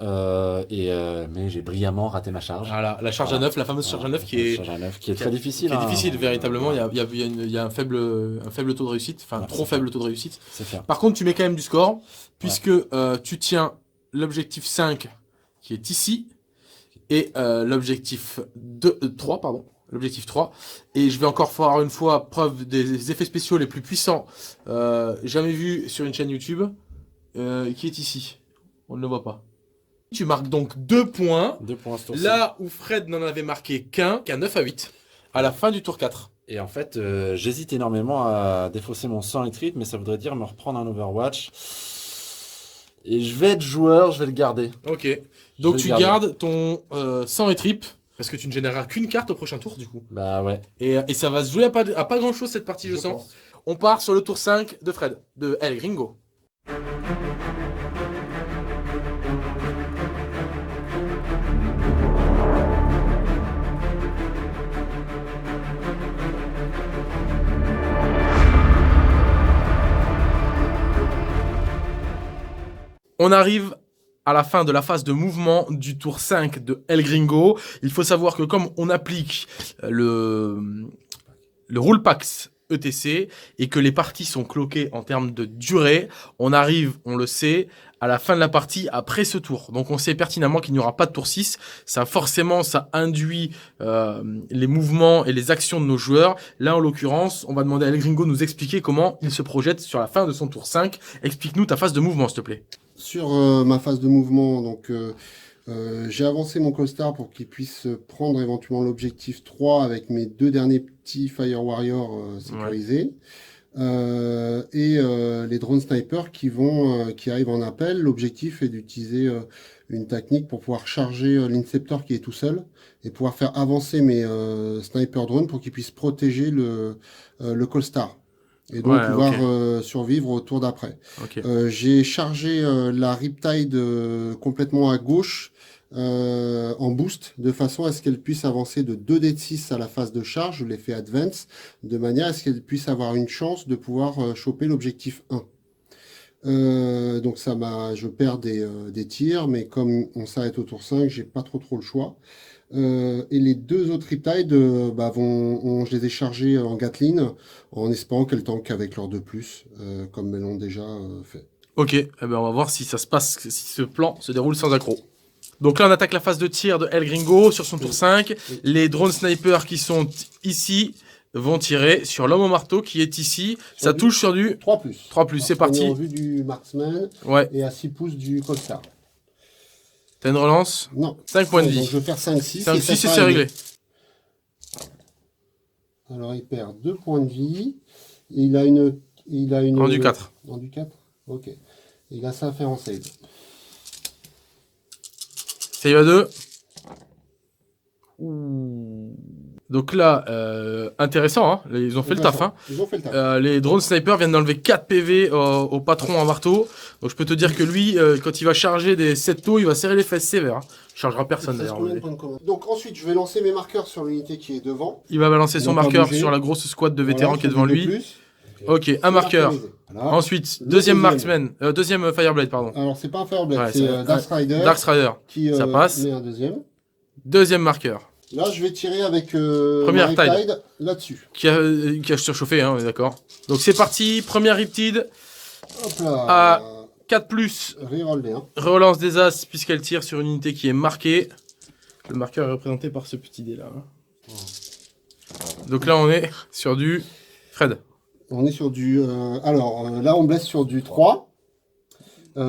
mais j'ai brillamment raté ma charge. Voilà, la charge à 9, la fameuse charge à 9 qui est, Charge à 9, qui est très difficile. qui est difficile hein. véritablement. Il y a un faible taux de réussite, enfin Ouais, trop c'est faible taux de réussite. C'est faire. Par contre, tu mets quand même du score, puisque tu tiens l'objectif 5 qui est ici, et l'objectif 3, pardon. L'objectif 3. Et je vais encore faire une fois preuve des effets spéciaux les plus puissants jamais vus sur une chaîne YouTube, qui est ici. On ne le voit pas. Tu marques donc 2 points, 2 points ce tour-ci. là où Fred n'en avait marqué qu'un 9 à 8, à la fin du tour 4. Et en fait, j'hésite énormément à défausser mon 100 et trip, mais ça voudrait dire me reprendre un Overwatch. Et je vais être joueur, je vais le garder. Ok. Donc vais tu le garder. gardes ton sang et trip, parce que tu ne généreras qu'une carte au prochain tour du coup. Bah ouais. Et ça va se jouer à pas grand chose cette partie, je sens. On part sur le tour 5 de Fred, de El Gringo. On arrive à la fin de la phase de mouvement du tour 5 de El Gringo. Il faut savoir que comme on applique le rule packs ETC et que les parties sont cloquées en termes de durée, on arrive, on le sait, à la fin de la partie après ce tour. Donc on sait pertinemment qu'il n'y aura pas de tour 6. Ça induit les mouvements et les actions de nos joueurs. Là en l'occurrence, on va demander à El Gringo de nous expliquer comment il se projette sur la fin de son tour 5. Explique-nous ta phase de mouvement s'il te plaît. Sur ma phase de mouvement, donc j'ai avancé mon costard pour qu'il puisse prendre éventuellement l'objectif 3 avec mes 2 derniers petits Fire Warriors sécurisés. Et les drone snipers qui arrivent en appel. L'objectif est d'utiliser une technique pour pouvoir charger l'inceptor qui est tout seul et pouvoir faire avancer mes sniper drones pour qu'ils puissent protéger le costard. Et donc Ouais, pouvoir survivre au tour d'après. Ok. J'ai chargé la Riptide complètement à gauche en boost, de façon à ce qu'elle puisse avancer de 2d6 à la phase de charge, je l'ai fait advance, de manière à ce qu'elle puisse avoir une chance de pouvoir choper l'objectif 1. Donc je perds des tirs, mais comme on s'arrête au tour 5, j'ai pas trop le choix. Et les 2 autres Riptide, je les ai chargés en Gatling, en espérant qu'elles tankent avec leur 2+, comme elles l'ont déjà fait. Ok, eh ben on va voir si ça se passe, si ce plan se déroule sans accroc. Donc là on attaque la phase de tir de El Gringo sur son tour 5. Les drones snipers qui sont ici vont tirer sur l'homme au marteau qui est ici. Ça touche sur du 3+. 3+, c'est parti. On est en vue du marksman Ouais, et à 6 pouces du costard. t'as une relance. Non. 5 points de Donc vie. je vais faire 5-6. 5, 6 et c'est réglé. Alors, il perd 2 points de vie. Et il a une... Rendu 4. Rendu 4. Ok. Et il a ça à faire en save. Save à 2. Donc là, intéressant, hein. Ils ont fait le taf. Hein. Ils ont fait le taf. Les drones snipers viennent d'enlever 4 PV au patron en marteau. Donc je peux te dire que lui, quand il va charger des 7 taux, il va serrer les fesses sévères. Hein. Il chargera personne d'ailleurs. Donc ensuite, je vais lancer mes marqueurs sur l'unité qui est devant. Il va balancer son On va pas marqueur bouger. sur la grosse squad de vétérans Voilà, qui est devant lui. plus. Ok, un marqueur. Voilà. Ensuite, Le deuxième deuxième. marksman, deuxième Fireblade, pardon. Alors, c'est pas un Fireblade, Ouais, c'est c'est Darkstrider Darkstrider. qui ça passe. met un deuxième. Deuxième marqueur, Là, je vais tirer avec Première ma tide. Riptide là-dessus. qui a surchauffé, hein, on est d'accord. Donc c'est parti, première Riptide, Hop là. Ah. 4+, Reroll les 1. relance des As puisqu'elle tire sur une unité qui est marquée. Le marqueur est représenté par ce petit dé là. hein. Donc là on est sur du Fred. On est sur du... là, on blesse sur du 3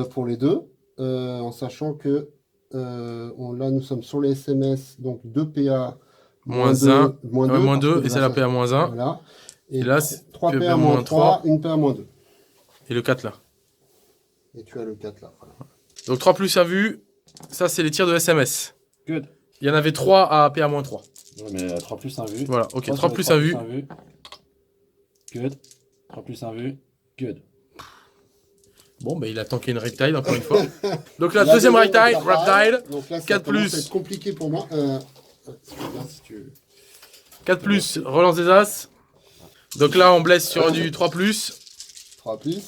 pour les deux. En sachant que là, nous sommes sur les SMS, donc 2 PA Moins 1, moins 2, parce que et c'est là, la PA moins 1. Voilà. Et là, c'est 3 PA PA moins 3, une PA moins 2. Et le 4 là. Et tu as le 4 là. Voilà. Donc 3+ à vue, ça c'est les tirs de SMS. Good. Il y en avait 3 à PA moins 3. Ouais, mais 3 plus 1 vue. Voilà, ok, 3 3+ à vue. Good. 3 plus 1 vue. Good. Bon, bah il a tanké une Riptide encore une fois. Donc la La deuxième deuxième Riptide, Riptide. Donc là, ça 4+. commence à être compliqué pour moi. Si tu veux. 4+, relance des As. Donc là, on blesse sur du 3+. 3 plus.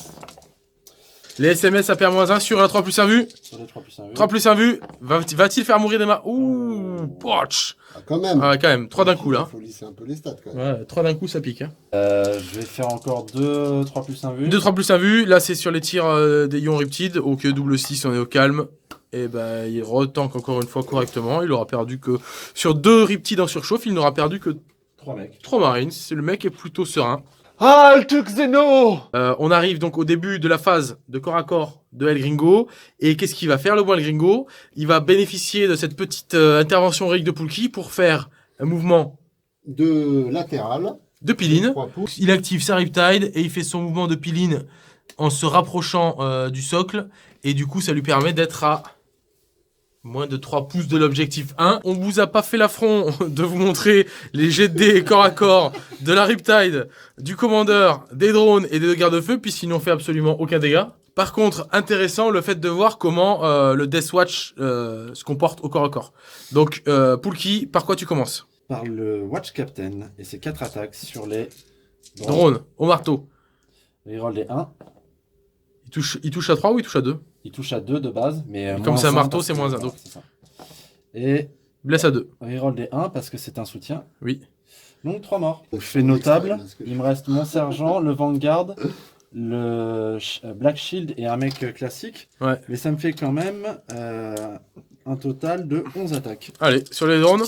Les SMS à PA-1 sur la 3+ 1 vue. Sur les 3 plus 1 vue. 3+ 1 vue. Va-t-il faire mourir des mains? Ouh, potch. Ah, quand même. Ah, quand même, 3 d'un coup là. Il faut lisser un peu les stats quand même. Ouais, 3 d'un coup, ça pique. Hein. Je vais faire encore 2 3 plus 1 vue. 2 3+ 1 vue. Là, c'est sur les tirs des ions Riptide. Ok, double 6, on est au calme. Et ben, il retank encore une fois correctement. Il aura perdu que. Sur 2 Riptides en surchauffe, il n'aura perdu que 3 mecs. 3 Marines. Le mec est plutôt serein. Halt Xeno. On arrive donc au début de la phase de corps à corps de El Gringo. Et qu'est-ce qu'il va faire, le bon El Gringo? Il va bénéficier de cette petite intervention Rick de Poulki pour faire un mouvement De latéral. de piline. 3 pouces. Il active sa Riptide et il fait son mouvement de piline en se rapprochant du socle. Et du coup, ça lui permet d'être à moins de 3 pouces de l'objectif 1. On vous a pas fait l'affront de vous montrer les jets de dés corps à corps de la Riptide, du commandeur, des drones et des deux garde-feu, puisqu'ils n'ont fait absolument aucun dégât. Par contre, intéressant le fait de voir comment le Death Watch se comporte au corps à corps. Donc, Poulki, par quoi tu commences? Par le Watch Captain et ses 4 attaques sur les Drone, au marteau. Reroll les 1. Il touche à 3 ou il touche à 2? Il touche à 2 de base, mais Comme c'est un marteau, parce c'est que- moins un, voilà, donc. c'est ça. Et Blesse à 2. reroll des 1 parce que c'est un soutien. Oui. Donc 3 morts. Je fais notable. Il me reste mon sergent, le Vanguard, le Black Shield et un mec classique. Ouais. Mais ça me fait quand même un total de 11 attaques. Allez, sur les drones.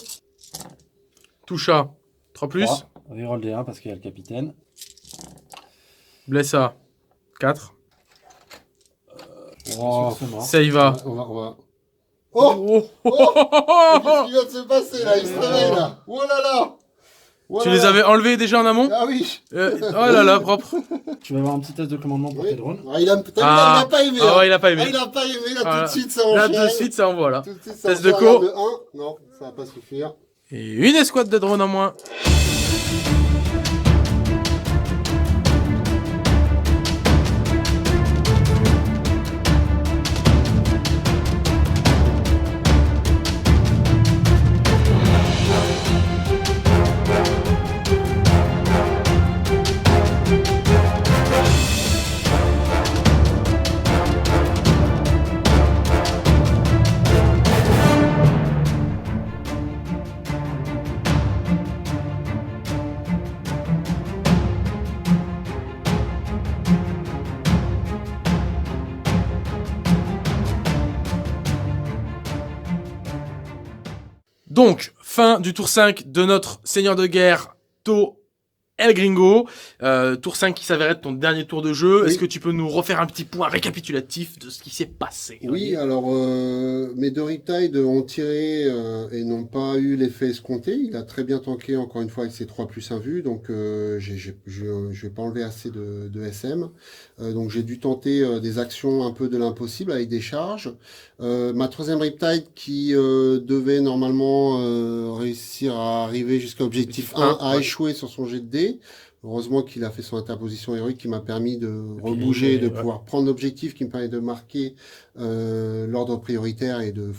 Touche à 3+. 3. Reroll des 1 parce qu'il y a le capitaine. Blesse à 4. Oh, c'est mort. Save à... On va... Oh, qu'est-ce qui vient de se passer là? Il se réveille là. Oh là là. Oh Tu là les là. avais enlevés déjà en amont? Ah oui. Oh là là, propre. Tu vas avoir un petit test de commandement pour Oui. tes drones. Ah, il a pas aimé. Ah hein. ouais, il a pas aimé. Ah, il a pas aimé, là, Ah, tout de suite, ça Là, enchaîne. de suite, ça envoie, là. Tout de suite, ça Test de enchaîne. co. De 1. Non, ça va pas suffire. Et une escouade de drones en moins. Donc, fin du tour 5 de notre seigneur de guerre, To El Gringo. Tour 5 qui s'avère être ton dernier tour de jeu. Oui. Est-ce que tu peux nous refaire un petit point récapitulatif de ce qui s'est passé? Oui, alors mes deux Riptide ont tiré et n'ont pas eu l'effet escompté. Il a très bien tanké encore une fois avec ses 3+1 vues, donc je vais pas enlever assez de SM. Donc j'ai dû tenter des actions un peu de l'impossible avec des charges. Ma troisième Riptide qui devait normalement réussir à arriver jusqu'à objectif 1 a échoué sur son jet de dés. Heureusement qu'il a fait son interposition héroïque qui m'a permis de rebouger, de pouvoir prendre l'objectif qui me permet de marquer l'ordre prioritaire et de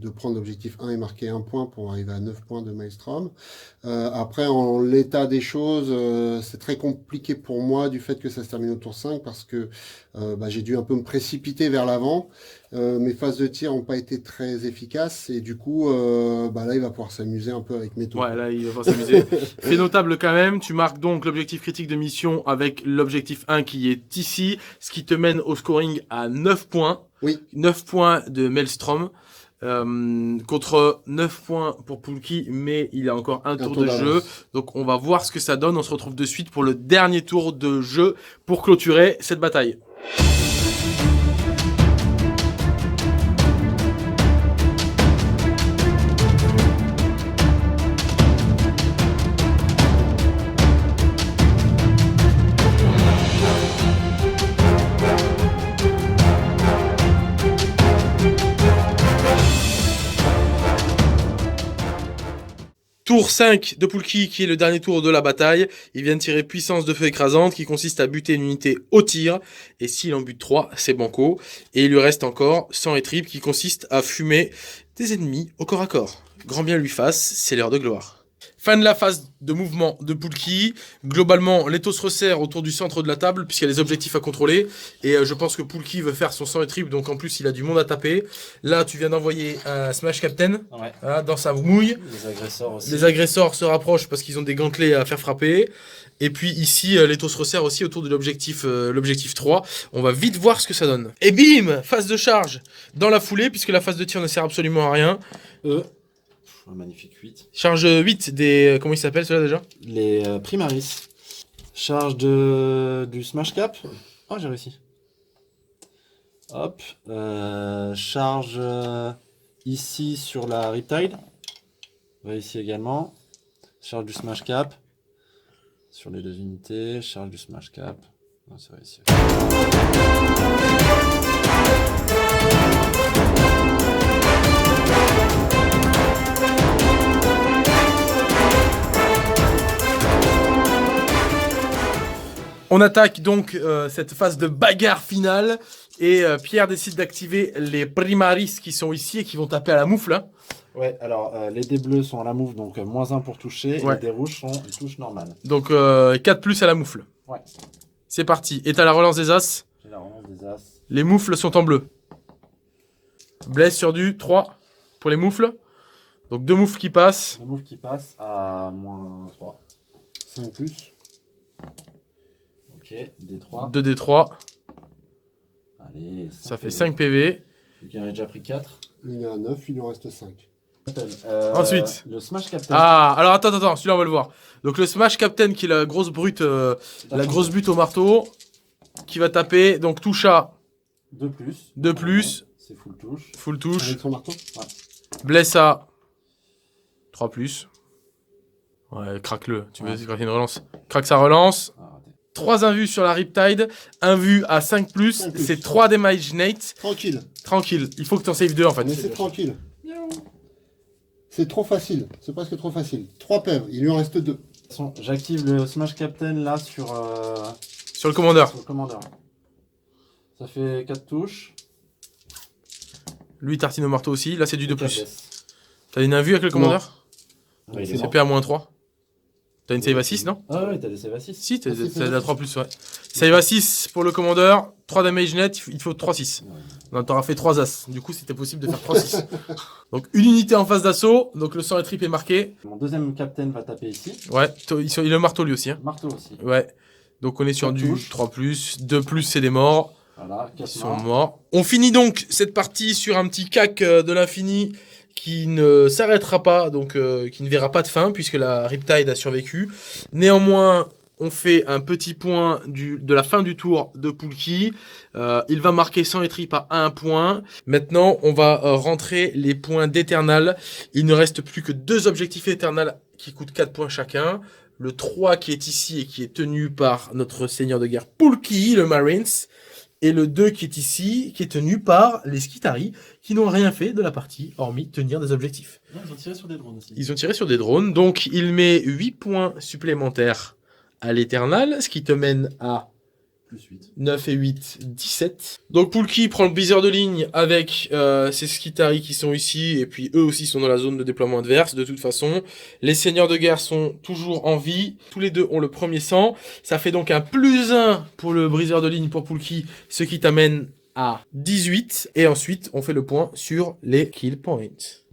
prendre l'objectif 1 et marquer 1 point pour arriver à 9 points de Maelstrom. Après, en l'état des choses, c'est très compliqué pour moi du fait que ça se termine au tour 5 parce que j'ai dû un peu me précipiter vers l'avant. Mes phases de tir n'ont pas été très efficaces et du coup, là, il va pouvoir s'amuser un peu avec mes tours. Ouais, là, il va pas s'amuser. Fait notable quand même, tu marques donc l'objectif critique de mission avec l'objectif 1 qui est ici, ce qui te mène au scoring à 9 points. Oui. 9 points de Maelstrom. Contre 9 points pour Poulki, mais il a encore un tour de jeu. Donc on va voir ce que ça donne. On se retrouve de suite pour le dernier tour de jeu pour clôturer cette bataille. Tour 5 de Poulki, qui est le dernier tour de la bataille. Il vient de tirer puissance de feu écrasante, qui consiste à buter une unité au tir. Et s'il en bute 3, c'est banco. Et il lui reste encore sang et tripes, qui consiste à fumer des ennemis au corps à corps. Grand bien lui fasse, c'est l'heure de gloire. Fin de la phase de mouvement de Poulki. Globalement, l'étau se resserre autour du centre de la table, puisqu'il y a des objectifs à contrôler. Et je pense que Poulki veut faire son sang et tripes, donc en plus, il a du monde à taper. Là, tu viens d'envoyer un Smash Captain dans sa mouille. Les agresseurs aussi. Les agresseurs se rapprochent parce qu'ils ont des gantelets à faire frapper. Et puis ici, l'étau se resserre aussi autour de l'objectif 3. On va vite voir ce que ça donne. Et bim, phase de charge dans la foulée, puisque la phase de tir ne sert absolument à rien. Un magnifique 8. Charge 8 des... comment il s'appelle ceux-là déjà? Les Primaris. Charge du Smash Cap. Oh, j'ai réussi. Hop. Charge ici sur la Riptide. Réussi également. Charge du Smash Cap. Sur les deux unités. Charge du Smash Cap. Non, c'est réussi. On attaque donc cette phase de bagarre finale et Pierre décide d'activer les Primaris qui sont ici et qui vont taper à la moufle. Hein. Ouais, alors les dés bleus sont à la moufle, donc -1 pour toucher, Ouais. et les dés rouges sont une touche normale. Donc 4+ à la moufle. Ouais. C'est parti. Et t'as la relance des As. J'ai la relance des As. Les moufles sont en bleu. Blesse sur du 3 pour les moufles. Donc 2 moufles qui passent. Le moufle qui passe à -3. 5 plus. Ok, D3. 2d3. Allez, Ça fait 5 PV. Il en a déjà pris 4. Il est à 9, il lui en reste 5. Ensuite. Le Smash Captain. Ah, alors attends, celui-là on va le voir. Donc le Smash Captain qui est la grosse brute, la grosse butte au marteau, qui va taper, donc touche à 2 plus. 2+, C'est full touche. full touche, Avec son marteau. blesse à 3+. Ouais, craque-le, tu veux Ouais. craquer une relance. Craque sa relance. Ah, raté. 3 invus sur la Riptide, un vu à 5+, 5+. c'est 3 damage Nate. Tranquille. Tranquille, il faut que t'en save 2 en fait. Mais c'est tranquille. C'est trop facile. C'est presque trop facile. 3 PEV, il lui en reste 2. De toute façon, j'active le Smash Captain là sur Sur le commandeur. le commandeur. Ça fait 4 touches. Lui tartine au marteau aussi, là c'est du 2+. 4 T'as une invue avec le commandeur? Ouais, il est C'est mort. P à -3. T'as une save à 6, non? Ah ouais, t'as des save à 6. Si, t'as Ah, si, t'as c'est la 3+, ouais. Save à 6 pour le commandeur, 3 damage net, il faut 3-6. Non, t'auras fait 3 as. Du coup, c'était possible de faire 3-6. Donc, une unité en phase d'assaut. Donc, le sang et trip est marqué. Mon deuxième captain va taper ici. Ouais, il a le marteau lui aussi. Hein. Marteau aussi. Ouais. Donc, on est sur 4 du touches. 3+, 2+, c'est des morts. Voilà, 4 Ils sont morts. On finit donc cette partie sur un petit cac de l'infini qui ne s'arrêtera pas, donc qui ne verra pas de fin, puisque la Riptide a survécu. Néanmoins, on fait un petit point de la fin du tour de Poulki. Il va marquer sans tripes à 1 point. Maintenant, on va rentrer les points d'Eternal. Il ne reste plus que 2 objectifs Eternal qui coûtent 4 points chacun. Le 3 qui est ici et qui est tenu par notre seigneur de guerre Poulki, le Marines. Et le 2 qui est ici, qui est tenu par les Skitari, qui n'ont rien fait de la partie, hormis tenir des objectifs. Non, ils ont tiré sur des drones aussi. Ils ont tiré sur des drones, donc il met 8 points supplémentaires à l'Eternal, ce qui te mène à Plus 8. 9 et 8, 17. Donc Poulki prend le viseur de ligne avec ses Skitari qui sont ici, et puis eux aussi sont dans la zone de déploiement adverse. De toute façon, les seigneurs de guerre sont toujours en vie. Tous les deux ont le premier sang. Ça fait donc un +1 pour le briseur de ligne pour Poulki, ce qui t'amène à 18. Et ensuite, on fait le point sur les kill points.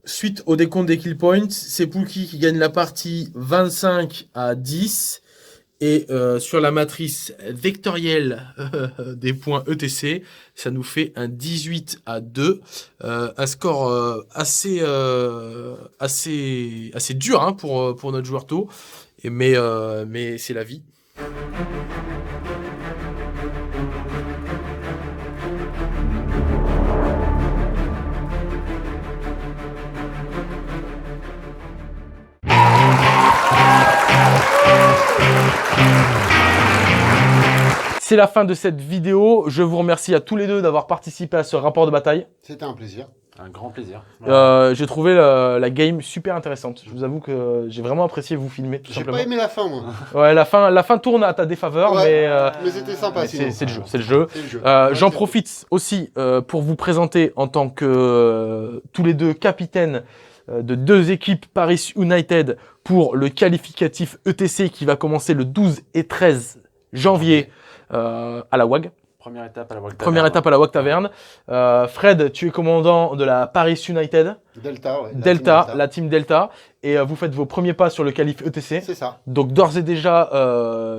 Suite au décompte des kill points, c'est Poulki qui gagne la partie 25 à 10. Et sur la matrice vectorielle des points ETC, ça nous fait un 18 à 2. Un score assez dur hein, pour notre joueur tôt. Mais c'est la vie. C'est la fin de cette vidéo. Je vous remercie à tous les deux d'avoir participé à ce rapport de bataille. C'était un plaisir. Un grand plaisir. J'ai trouvé la game super intéressante. Je vous avoue que j'ai vraiment apprécié vous filmer, tout J'ai simplement. pas aimé la fin, moi. Ouais, la fin tourne à ta défaveur, Ouais, mais mais c'était sympa, sinon. c'est le jeu. C'est le jeu. C'est le jeu. J'en Ouais, profite aussi pour vous présenter en tant que tous les deux capitaines de 2 équipes Paris United pour le qualificatif ETC qui va commencer le 12 et 13 janvier à la WAG. Première étape à la WAG Taverne. Première étape à la WAG Taverne. Fred, tu es commandant de la Paris United. Delta, ouais. La team Delta. Et vous faites vos premiers pas sur le qualif ETC. C'est ça. Donc d'ores et déjà,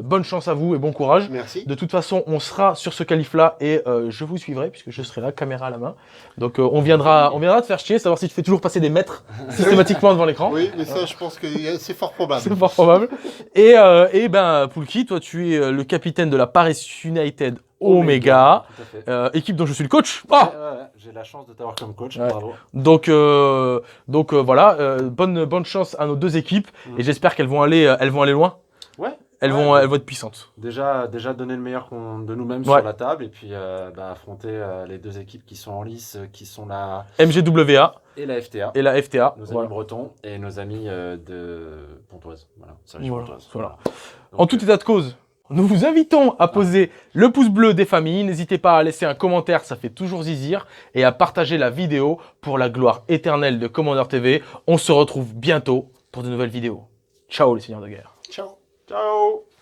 bonne chance à vous et bon courage. Merci. De toute façon, on sera sur ce qualif-là et je vous suivrai puisque je serai là, caméra à la main. Donc on viendra te faire chier, savoir si tu fais toujours passer des mètres systématiquement devant l'écran. Oui, mais ça, je pense que c'est fort probable. C'est fort probable. Et ben, Poulki, toi, tu es le capitaine de la Paris United Omega, Tout à fait. équipe dont je suis le coach. Ah Ouais, j'ai la chance de t'avoir comme coach, Ouais. bravo. Donc voilà, bonne chance à nos 2 équipes et j'espère qu'elles vont aller loin. Ouais. Elles Ouais, vont ouais. être puissantes. Déjà donner le meilleur de nous-mêmes Ouais. sur la table et puis affronter les 2 équipes qui sont en lice, qui sont la MGWA et la FTA. et la FTA. Nos amis Voilà. bretons et nos amis de Pontoise. Voilà, Sergi Voilà, Pontoise. voilà. Donc, En tout état de cause, nous vous invitons à poser le pouce bleu des familles. N'hésitez pas à laisser un commentaire, ça fait toujours zizir. Et à partager la vidéo pour la gloire éternelle de Commander TV. On se retrouve bientôt pour de nouvelles vidéos. Ciao les seigneurs de guerre. Ciao. ciao.